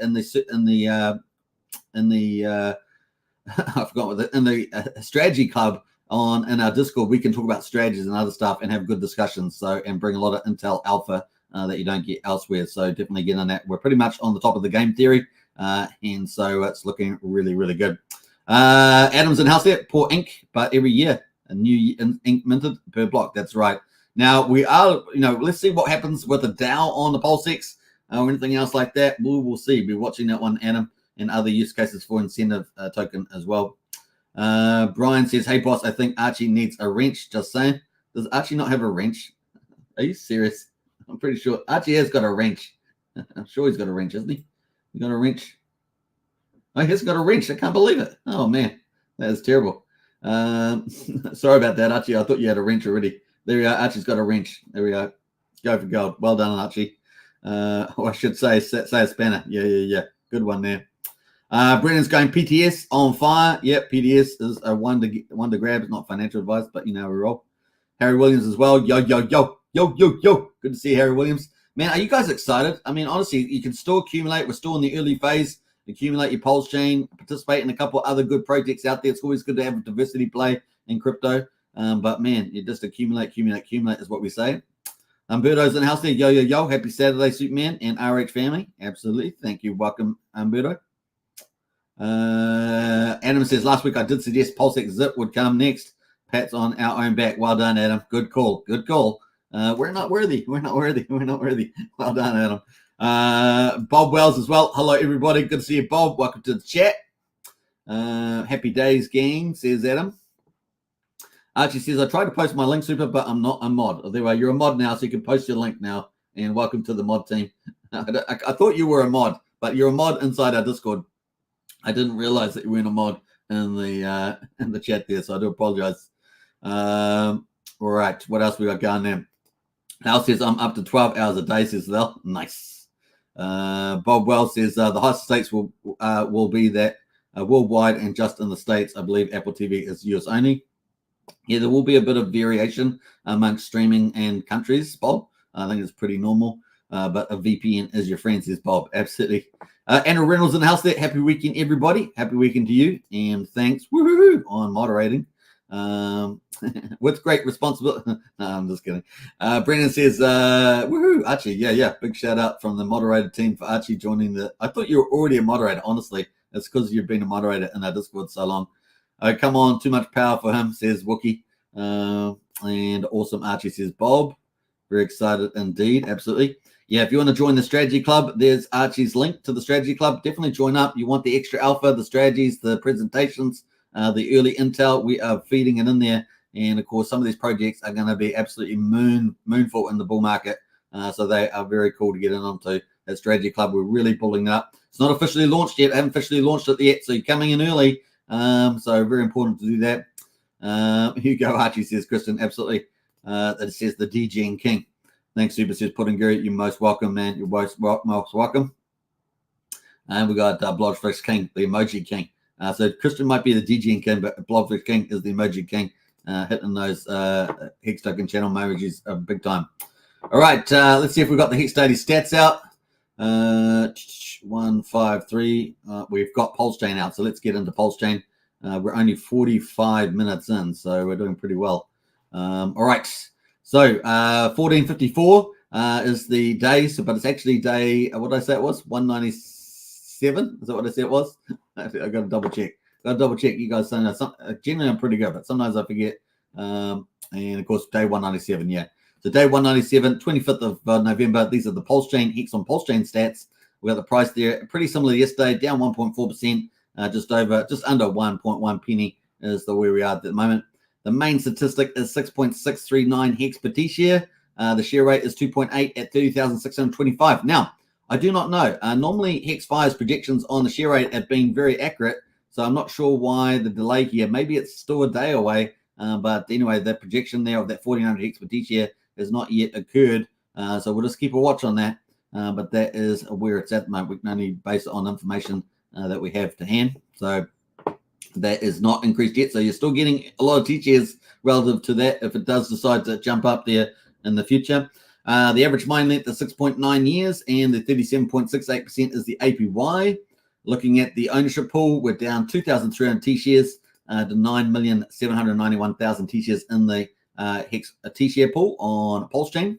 Speaker 1: I forgot what in the strategy club in our Discord, we can talk about strategies and other stuff and have good discussions. So and bring a lot of intel alpha that you don't get elsewhere. So definitely get on that. We're pretty much on the top of the game theory, and so it's looking really, really good. Adam's in house there, poor ink, but every year a new ink minted per block. That's right. Now we are, let's see what happens with the DAO on the Pulsex or anything else like that. We'll see. We're watching that one, Adam, and other use cases for incentive token as well. Brian says, "Hey boss, I think Archie needs a wrench." Just saying. Does Archie not have a wrench? Are you serious? I'm pretty sure Archie has got a wrench. I'm sure he's got a wrench, isn't he? You got a wrench? Oh, he's got a wrench. I can't believe it. Oh man, that is terrible. Sorry about that, Archie. I thought you had a wrench already. There we are. Archie's got a wrench. There we go. Go for gold. Well done, Archie. Or I should say a spanner. Yeah. Good one there. Brennan's going PTS on fire. Yep, PTS is a one to grab. It's not financial advice, but we roll. Harry Williams as well. Yo. Good to see Harry Williams. Man, are you guys excited? I mean, honestly, you can still accumulate. We're still in the early phase. Accumulate your Pulsechain. Participate in a couple other good projects out there. It's always good to have a diversity play in crypto. But man, you just accumulate is what we say. Umberto's in the house there. Yo. Happy Saturday, Superman and RH family. Absolutely. Thank you. Welcome, Umberto. Adam says, last week I did suggest Pulsex Zip would come next. Pat's on our own back. Well done, Adam. Good call. We're not worthy. Well done, Adam. Bob Wells as well. Hello, everybody. Good to see you, Bob. Welcome to the chat. Happy days, gang, says Adam. Archie says, I tried to post my link, Super, but I'm not a mod. Oh, there we are. You're a mod now, so you can post your link now. And welcome to the mod team. I thought you were a mod, but you're a mod inside our Discord. I didn't realize that you weren't a mod in the chat there, so I do apologize. All right, what else we got going there? Al says, I'm up to 12 hours a day, says Lel. Nice. Bob Wells says, the highest stakes will be that worldwide and just in the States. I believe Apple TV is US only. Yeah, there will be a bit of variation amongst streaming and countries, Bob. I think it's pretty normal. But a VPN is your friend, says Bob. Absolutely. Andrew Reynolds in the house there. Happy weekend, everybody. Happy weekend to you. And thanks on moderating. With great responsibility. No, I'm just kidding. Brendan says, woohoo, Archie. Yeah. Big shout out from the moderator team for Archie joining I thought you were already a moderator, honestly. It's because you've been a moderator in our Discord so long. Come on, too much power for him, says Wookie. And awesome, Archie, says Bob. Very excited indeed. Absolutely. Yeah, if you want to join the strategy club, there's Archie's link to the strategy club. Definitely join up. You want the extra alpha, the strategies, the presentations, the early intel. We are feeding it in there. And of course, some of these projects are going to be absolutely moonful in the bull market. So they are very cool to get in onto that strategy club. We're really pulling it up. It's not officially launched yet. I haven't officially launched it yet. So you're coming in early. So very important to do that. Here you go, Archie, says Kristen. Absolutely. That says the DJ and King. Thanks, Super, says Pudding Gary. You're most welcome, man. You're most welcome. And we got Blobfish King, the emoji king. So Christian might be the DJ and King, but Blobfish King is the emoji king. Hitting those Hex Token channel emojis big time. All right, let's see if we've got the Hex Daily stats out. 1, 5, 3. We've got Pulsechain out, so let's get into Pulsechain. We're only 45 minutes in, so we're doing pretty well. All right. So 1454 is the day, but it's actually day, what did I say it was? 197? Is that what I said it was? I got to double check. You guys saying that. Generally, I'm pretty good, but sometimes I forget. And of course, day 197, yeah. So day 197, 25th of November. These are the Pulsechain, Hex on Pulsechain stats. We got the price there, pretty similar to yesterday, down 1.4%, just under 1.1 penny is where we are at the moment. The main statistic is 6.639 hex per T-share. The share rate is 2.8 at 30,625. Now, I do not know. Normally, Hex5's projections on the share rate have been very accurate, so I'm not sure why the delay here. Maybe it's still a day away, but anyway, the projection there of that 1,400 hex per T-share has not yet occurred, so we'll just keep a watch on that. But that is where it's at the moment. We can only base it on information that we have to hand. So That is not increased yet. So you're still getting a lot of T-shares relative to that if it does decide to jump up there in the future. The average mine length is 6.9 years, and the 37.68% is the APY. Looking at the ownership pool, we're down 2,300 T-shares to 9,791,000 T-shares in the Hex T-share pool on Pulsechain.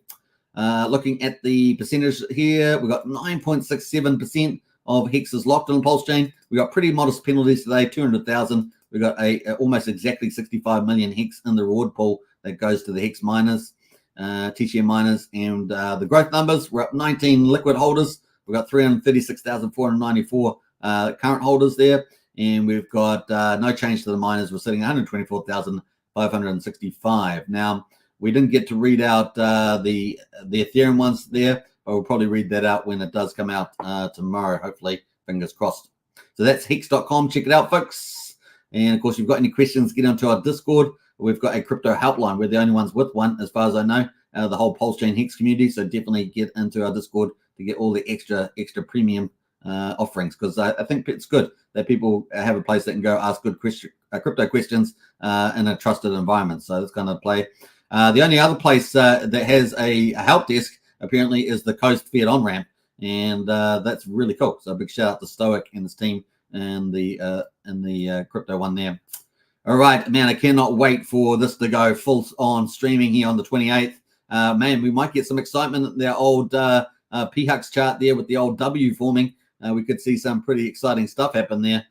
Speaker 1: Looking at the percentage here, we've got 9.67% of Hex is locked on Pulsechain. We got pretty modest penalties today, 200,000. We got almost exactly 65 million Hex in the reward pool that goes to the Hex miners, T-share miners, and the growth numbers. We're up 19 liquid holders. We've got 336,494 current holders there, and we've got no change to the miners. We're sitting at 124,565. Now, we didn't get to read out the Ethereum ones there, but we'll probably read that out when it does come out tomorrow, hopefully, fingers crossed. So that's hex.com. Check it out, folks. And, of course, if you've got any questions, get onto our Discord. We've got a crypto helpline. We're the only ones with one, as far as I know, out of the whole Pulsechain Hex community. So definitely get into our Discord to get all the extra premium offerings, because I think it's good that people have a place that can go ask good crypto questions in a trusted environment. So that's kind of play. The only other place that has a help desk apparently is the Coast Fiat on-ramp, and that's really cool. So a big shout out to Stoic and his team and the crypto one there. All right, man, I cannot wait for this to go full on streaming here on the 28th. Man, we might get some excitement at their old PHUX chart there with the old W forming. We could see some pretty exciting stuff happen there.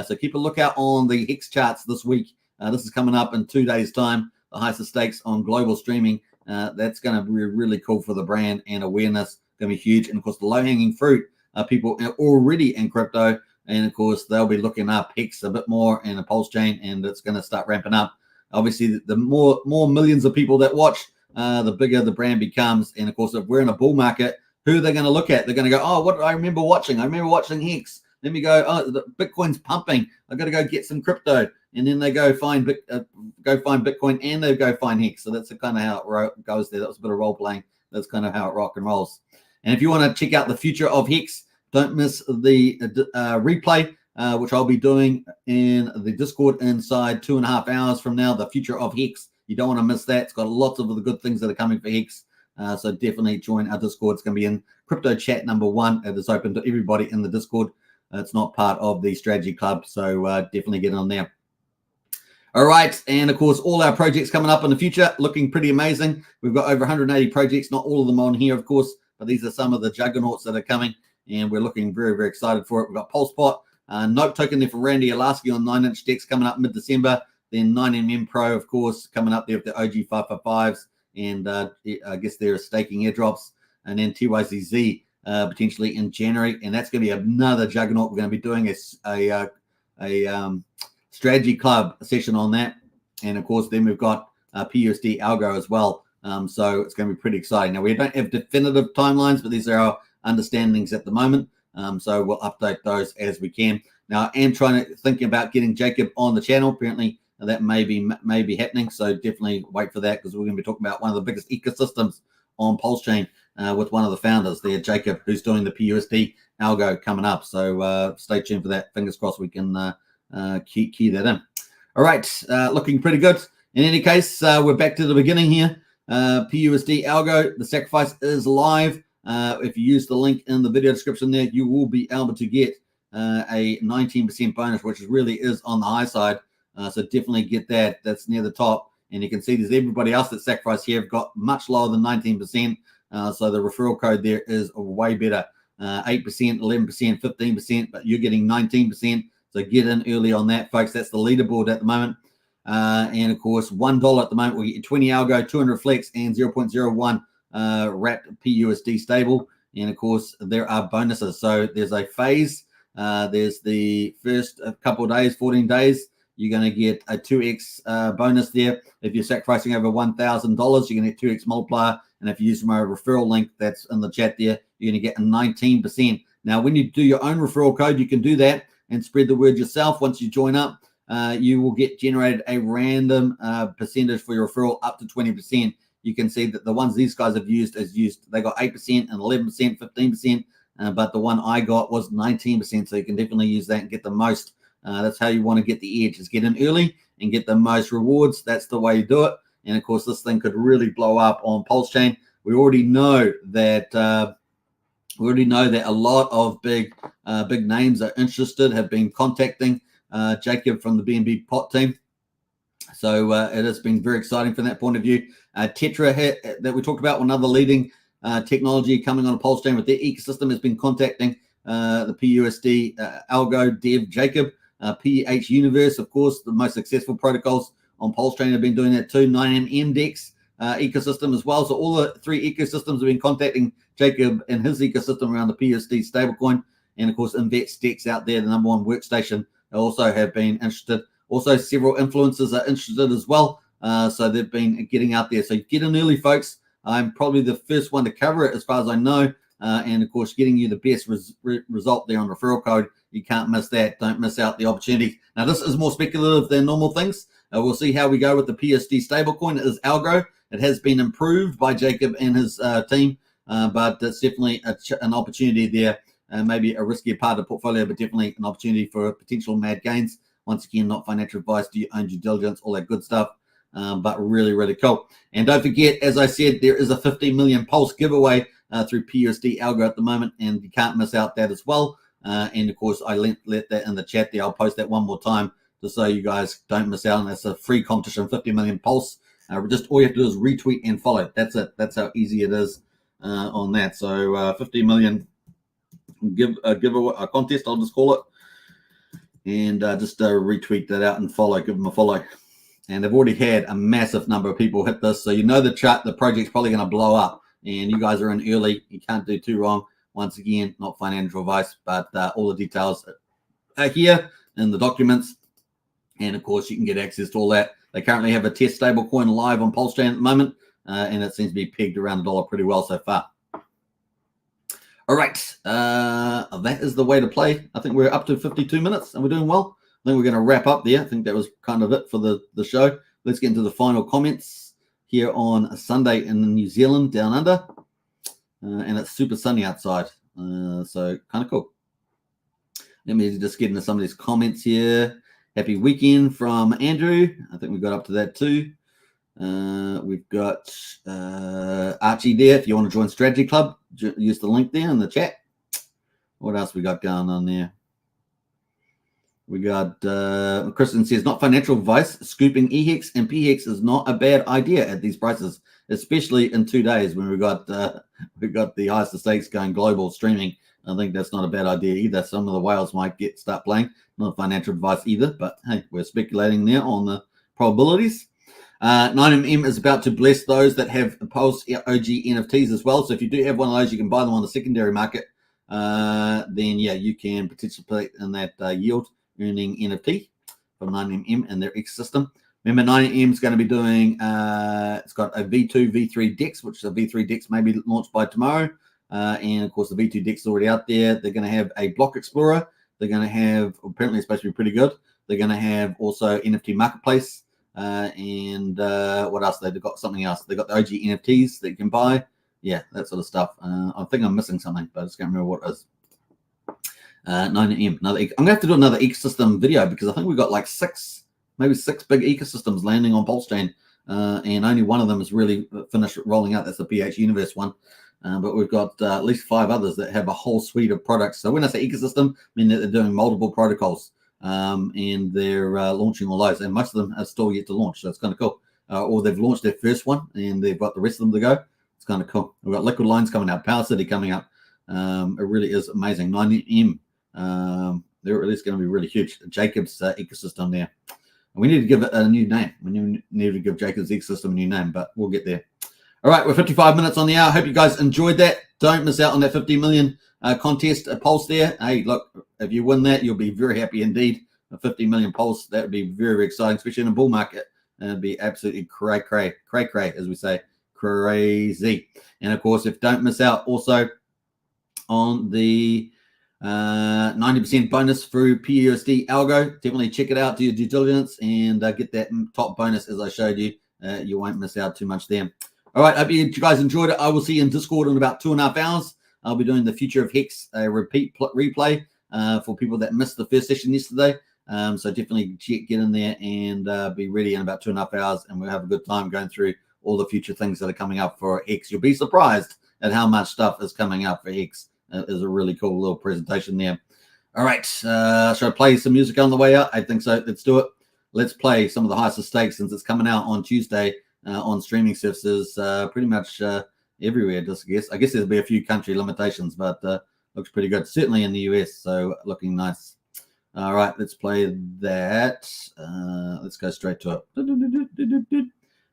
Speaker 1: So keep a lookout on the Hex charts this week. This is coming up in 2 days' time. The highest stakes on global streaming. That's going to be really cool for the brand, and awareness going to be huge. And of course, the low-hanging fruit are people already in crypto, and of course, they'll be looking up Hex a bit more and a Pulsechain, and it's going to start ramping up. Obviously, the more millions of people that watch, the bigger the brand becomes. And of course, if we're in a bull market, who are they going to look at? They're going to go, oh, what do I remember watching? I remember watching Hex. Let me go, oh, the Bitcoin's pumping. I've got to go get some crypto. And then they go find Bitcoin, and they go find Hex. So that's kind of how it goes there. That was a bit of role playing. That's kind of how it rock and rolls. And if you want to check out the future of Hex, don't miss the replay, which I'll be doing in the Discord inside 2.5 hours from now. The future of Hex. You don't want to miss that. It's got lots of the good things that are coming for Hex. So definitely join our Discord. It's going to be in crypto chat number 1. It is open to everybody in the Discord. It's not part of the strategy club. So definitely get on there. All right, and of course, all our projects coming up in the future, looking pretty amazing. We've got over 180 projects, not all of them on here, of course, but these are some of the juggernauts that are coming, and we're looking very, very excited for it. We've got Pulsepot, Note Token there for Randy Alaski on 9-inch decks coming up mid-December, then 9mm Pro, of course, coming up there with the OG 555s, and I guess there are staking airdrops, and then TYCZ potentially in January, and that's going to be another juggernaut. We're going to be doing a strategy club session on that, and of course then we've got PUSD Algo as well, so it's going to be pretty exciting. Now we don't have definitive timelines, but these are our understandings at the moment, so we'll update those as we can. Now I am thinking about getting Jacob on the channel. Apparently that may be happening, so definitely wait for that, because we're going to be talking about one of the biggest ecosystems on Pulsechain with one of the founders there, Jacob, who's doing the PUSD Algo coming up. So stay tuned for that. Fingers crossed we can key that in. All right, looking pretty good. In any case, we're back to the beginning here. PUSD Algo, the sacrifice is live. If you use the link in the video description there, you will be able to get a 19% bonus, which really is on the high side. So definitely get that. That's near the top. And you can see there's everybody else that sacrificed here have got much lower than 19%. So the referral code there is way better. 8%, 11%, 15%, but you're getting 19%. So get in early on that, folks. That's the leaderboard at the moment. And, of course, $1 at the moment. We get 20 Algo, 200 Flex, and 0.01 wrapped PUSD stable. And, of course, there are bonuses. So there's a phase. There's the first couple of days, 14 days. You're going to get a 2x bonus there. If you're sacrificing over $1,000, you're going to get 2x multiplier. And if you use my referral link that's in the chat there, you're going to get a 19%. Now, when you do your own referral code, you can do that and spread the word yourself. Once you join up, you will get generated a random percentage for your referral up to 20%. You can see that the ones these guys have used, they got 8% and 11%, 15%, but the one I got was 19%. So you can definitely use that and get the most That's how you want to get the edge, is get in early and get the most rewards. That's the way you do it. And of course, this thing could really blow up on Pulsechain. We already know that a lot of big names are interested, have been contacting Jacob from the BNB pot team. So it has been very exciting from that point of view. Tetra that we talked about, another leading technology coming on a Pulsechain with their ecosystem, has been contacting the PUSD Algo Dev Jacob. PH Universe, of course, the most successful protocols on Pulsechain have been doing that too. 9M Dex ecosystem as well. So all the three ecosystems have been contacting Jacob and his ecosystem around the PUSD stablecoin. And of course, Invest Dex out there, the number one workstation, also have been interested. Also, several influencers are interested as well. So they've been getting out there. So get in early, folks. I'm probably the first one to cover it as far as I know. And of course, getting you the best result there on referral code. You can't miss that. Don't miss out the opportunity. Now, this is more speculative than normal things. We'll see how we go with the PUSD stablecoin. It is algo. It has been improved by Jacob and his team, but it's definitely an opportunity there. Maybe a riskier part of the portfolio, but definitely an opportunity for potential mad gains. Once again, not financial advice. Do your own due diligence, all that good stuff. But really, really cool. And don't forget, as I said, there is a 50 million Pulse giveaway through PUSD Algo at the moment, and you can't miss out that as well. And of course, I let that in the chat there. I'll post that one more time just so you guys don't miss out. And that's a free competition, 50 million Pulse. Just all you have to do is retweet and follow. That's it. That's how easy it is on that. So 50 million giveaway contest, I'll just call it. And just retweet that out and follow. Give them a follow. And they've already had a massive number of people hit this. So you know the project's probably going to blow up. And you guys are in early. You can't do too wrong. Once again, not financial advice, but all the details are here in the documents. And of course, you can get access to all that. They currently have a test stablecoin live on Pulsechain at the moment, and it seems to be pegged around $1 pretty well so far. All right, that is the way to play. I think we're up to 52 minutes, and we're doing well. I think we're going to wrap up there. I think that was kind of it for the show. Let's get into the final comments here on a Sunday in New Zealand, down under. And it's super sunny outside, so kind of cool. Let me just get into some of these comments here. Happy weekend from Andrew. I think we got up to that too. We've got Archie there. If you want to join Strategy Club, use the link there in the chat. What else we got going on there? We got Kristen says, not financial advice. Scooping EHEX and PHEX is not a bad idea at these prices, especially in 2 days when we got the highest of stakes going global streaming. I think that's not a bad idea either. Some of the whales might start playing. Not financial advice either, but hey, we're speculating there on the probabilities. 9MM is about to bless those that have Pulse OG NFTs as well. So if you do have one of those, you can buy them on the secondary market. Then yeah, you can participate in that yield earning NFT from 9MM and their ecosystem. Remember, 9MM is going to be doing, it's got a V2, V3 DEX, which is a V3 DEX maybe launched by tomorrow. And of course, the V2 DEX is already out there. They're going to have a block explorer. They're going to have, apparently it's supposed to be pretty good. They're going to have also NFT marketplace. And what else? They've got something else. They've got the OG NFTs that you can buy. Yeah, that sort of stuff. I think I'm missing something, but I just can't remember what it is. 9M. I'm going to have to do another ecosystem video because I think we've got like maybe six big ecosystems landing on Pulsechain. And only one of them is really finished rolling out. That's the PH Universe one. But we've got at least 5 others that have a whole suite of products. So when I say ecosystem, I mean that they're doing multiple protocols. And they're launching all those, and most of them are still yet to launch, so it's kind of cool. Or they've launched their first one, and they've got the rest of them to go. It's kind of cool. We've got Liquid Lines coming out, Power City coming up. It really is amazing. 9M, it is going to be really huge. Jacob's ecosystem there. And we need to give it a new name. We need to give Jacob's ecosystem a new name, but we'll get there. All right, we're 55 minutes on the hour. Hope you guys enjoyed that. Don't miss out on that 50 million contest Pulse there. Hey, look, if you win that, you'll be very happy indeed. A 50 million Pulse, that would be very, very exciting, especially in a bull market. And it'd be absolutely cray, as we say, crazy. And of course, don't miss out also on the 90% bonus through PUSD Algo. Definitely check it out, do your due diligence, and get that top bonus as I showed you. You won't miss out too much there. All right, hope you guys enjoyed it. I will see you in Discord in about 2.5 hours. I'll be doing the Future of Hex replay for people that missed the first session yesterday. So definitely get in there and be ready in about 2.5 hours, and we'll have a good time going through all the future things that are coming up for Hex. You'll be surprised at how much stuff is coming up for Hex. There's a really cool little presentation there. All right, should I play some music on the way out? I think so. Let's do it. Let's play some of the highest stakes, since it's coming out on Tuesday on streaming services pretty much everywhere. I guess there'll be a few country limitations, but looks pretty good. Certainly in the US, so looking nice. All right, let's play that. Let's go straight to it.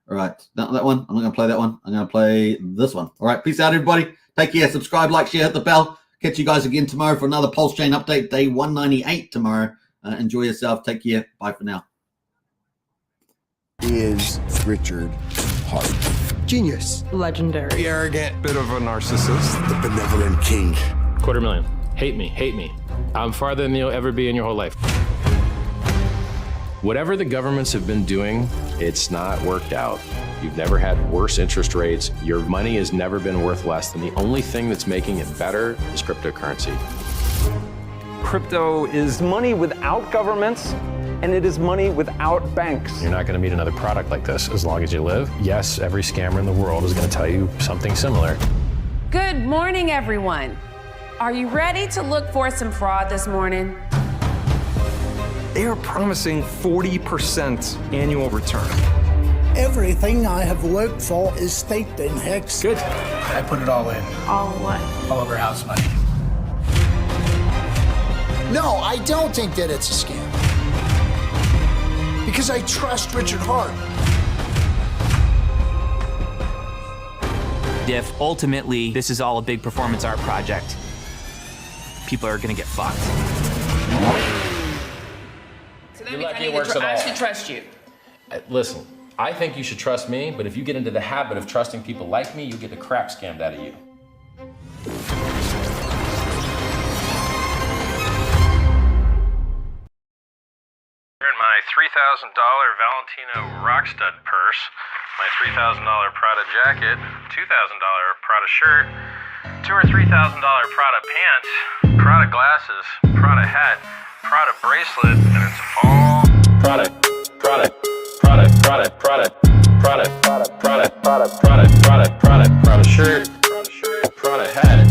Speaker 1: All right, not that one. I'm not going to play that one. I'm going to play this one. All right, peace out, everybody. Take care. Subscribe, like, share, hit the bell. Catch you guys again tomorrow for another Pulsechain update, day 198 tomorrow. Enjoy yourself. Take care. Bye for now.
Speaker 2: Is Richard Hart. Genius.
Speaker 3: Legendary.
Speaker 4: Arrogant, bit of a narcissist.
Speaker 2: The benevolent king.
Speaker 5: $250,000. Hate me, hate me. I'm farther than you'll ever be in your whole life. Whatever the governments have been doing, it's not worked out. You've never had worse interest rates. Your money has never been worth less, than the only thing that's making it better is cryptocurrency.
Speaker 6: Crypto is money without governments, and it is money without banks.
Speaker 5: You're not going to meet another product like this as long as you live. Yes, every scammer in the world is going to tell you something similar.
Speaker 7: Good morning, everyone. Are you ready to look for some fraud this morning?
Speaker 4: They are promising 40% annual return.
Speaker 8: Everything I have worked for is staked in Hex.
Speaker 9: Good. I put it all in.
Speaker 7: All what?
Speaker 9: All of our house money.
Speaker 8: No, I don't think that it's a scam. Because I trust Richard Hart.
Speaker 10: If ultimately this is all a big performance art project, people are gonna get fucked.
Speaker 7: So that means I should trust you.
Speaker 5: Listen, I think you should trust me, but if you get into the habit of trusting people like me, you get the crap scammed out of you.
Speaker 11: Here in my $3,000 Valentino Rockstud purse, my $3,000 Prada jacket, $2,000 Prada shirt, $2,000 or $3,000 Prada pants, Prada glasses, Prada hat, Prada bracelet, and it's all
Speaker 5: Prada, Prada, Prada, Prada, Prada, Prada, Prada, Prada, Prada, Prada, Prada, Prada shirt, Prada hat,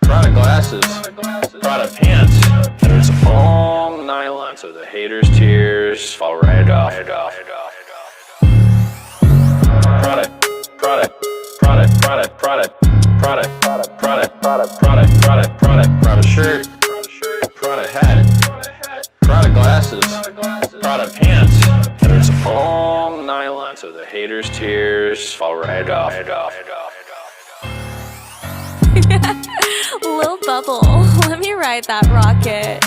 Speaker 5: Prada glasses, Prada pants, and it's all nylon, so the haters' tears fall right off. Prada, Prada, Prada, Prada, Prada, Prada, Prada, Prada, Prada, Prada, Prada, Prada shirt, Prada hat, Prada glasses, Prada pants, and it's all nylon, so the haters' tears fall right off.
Speaker 12: Lil Bubble, let me ride that rocket.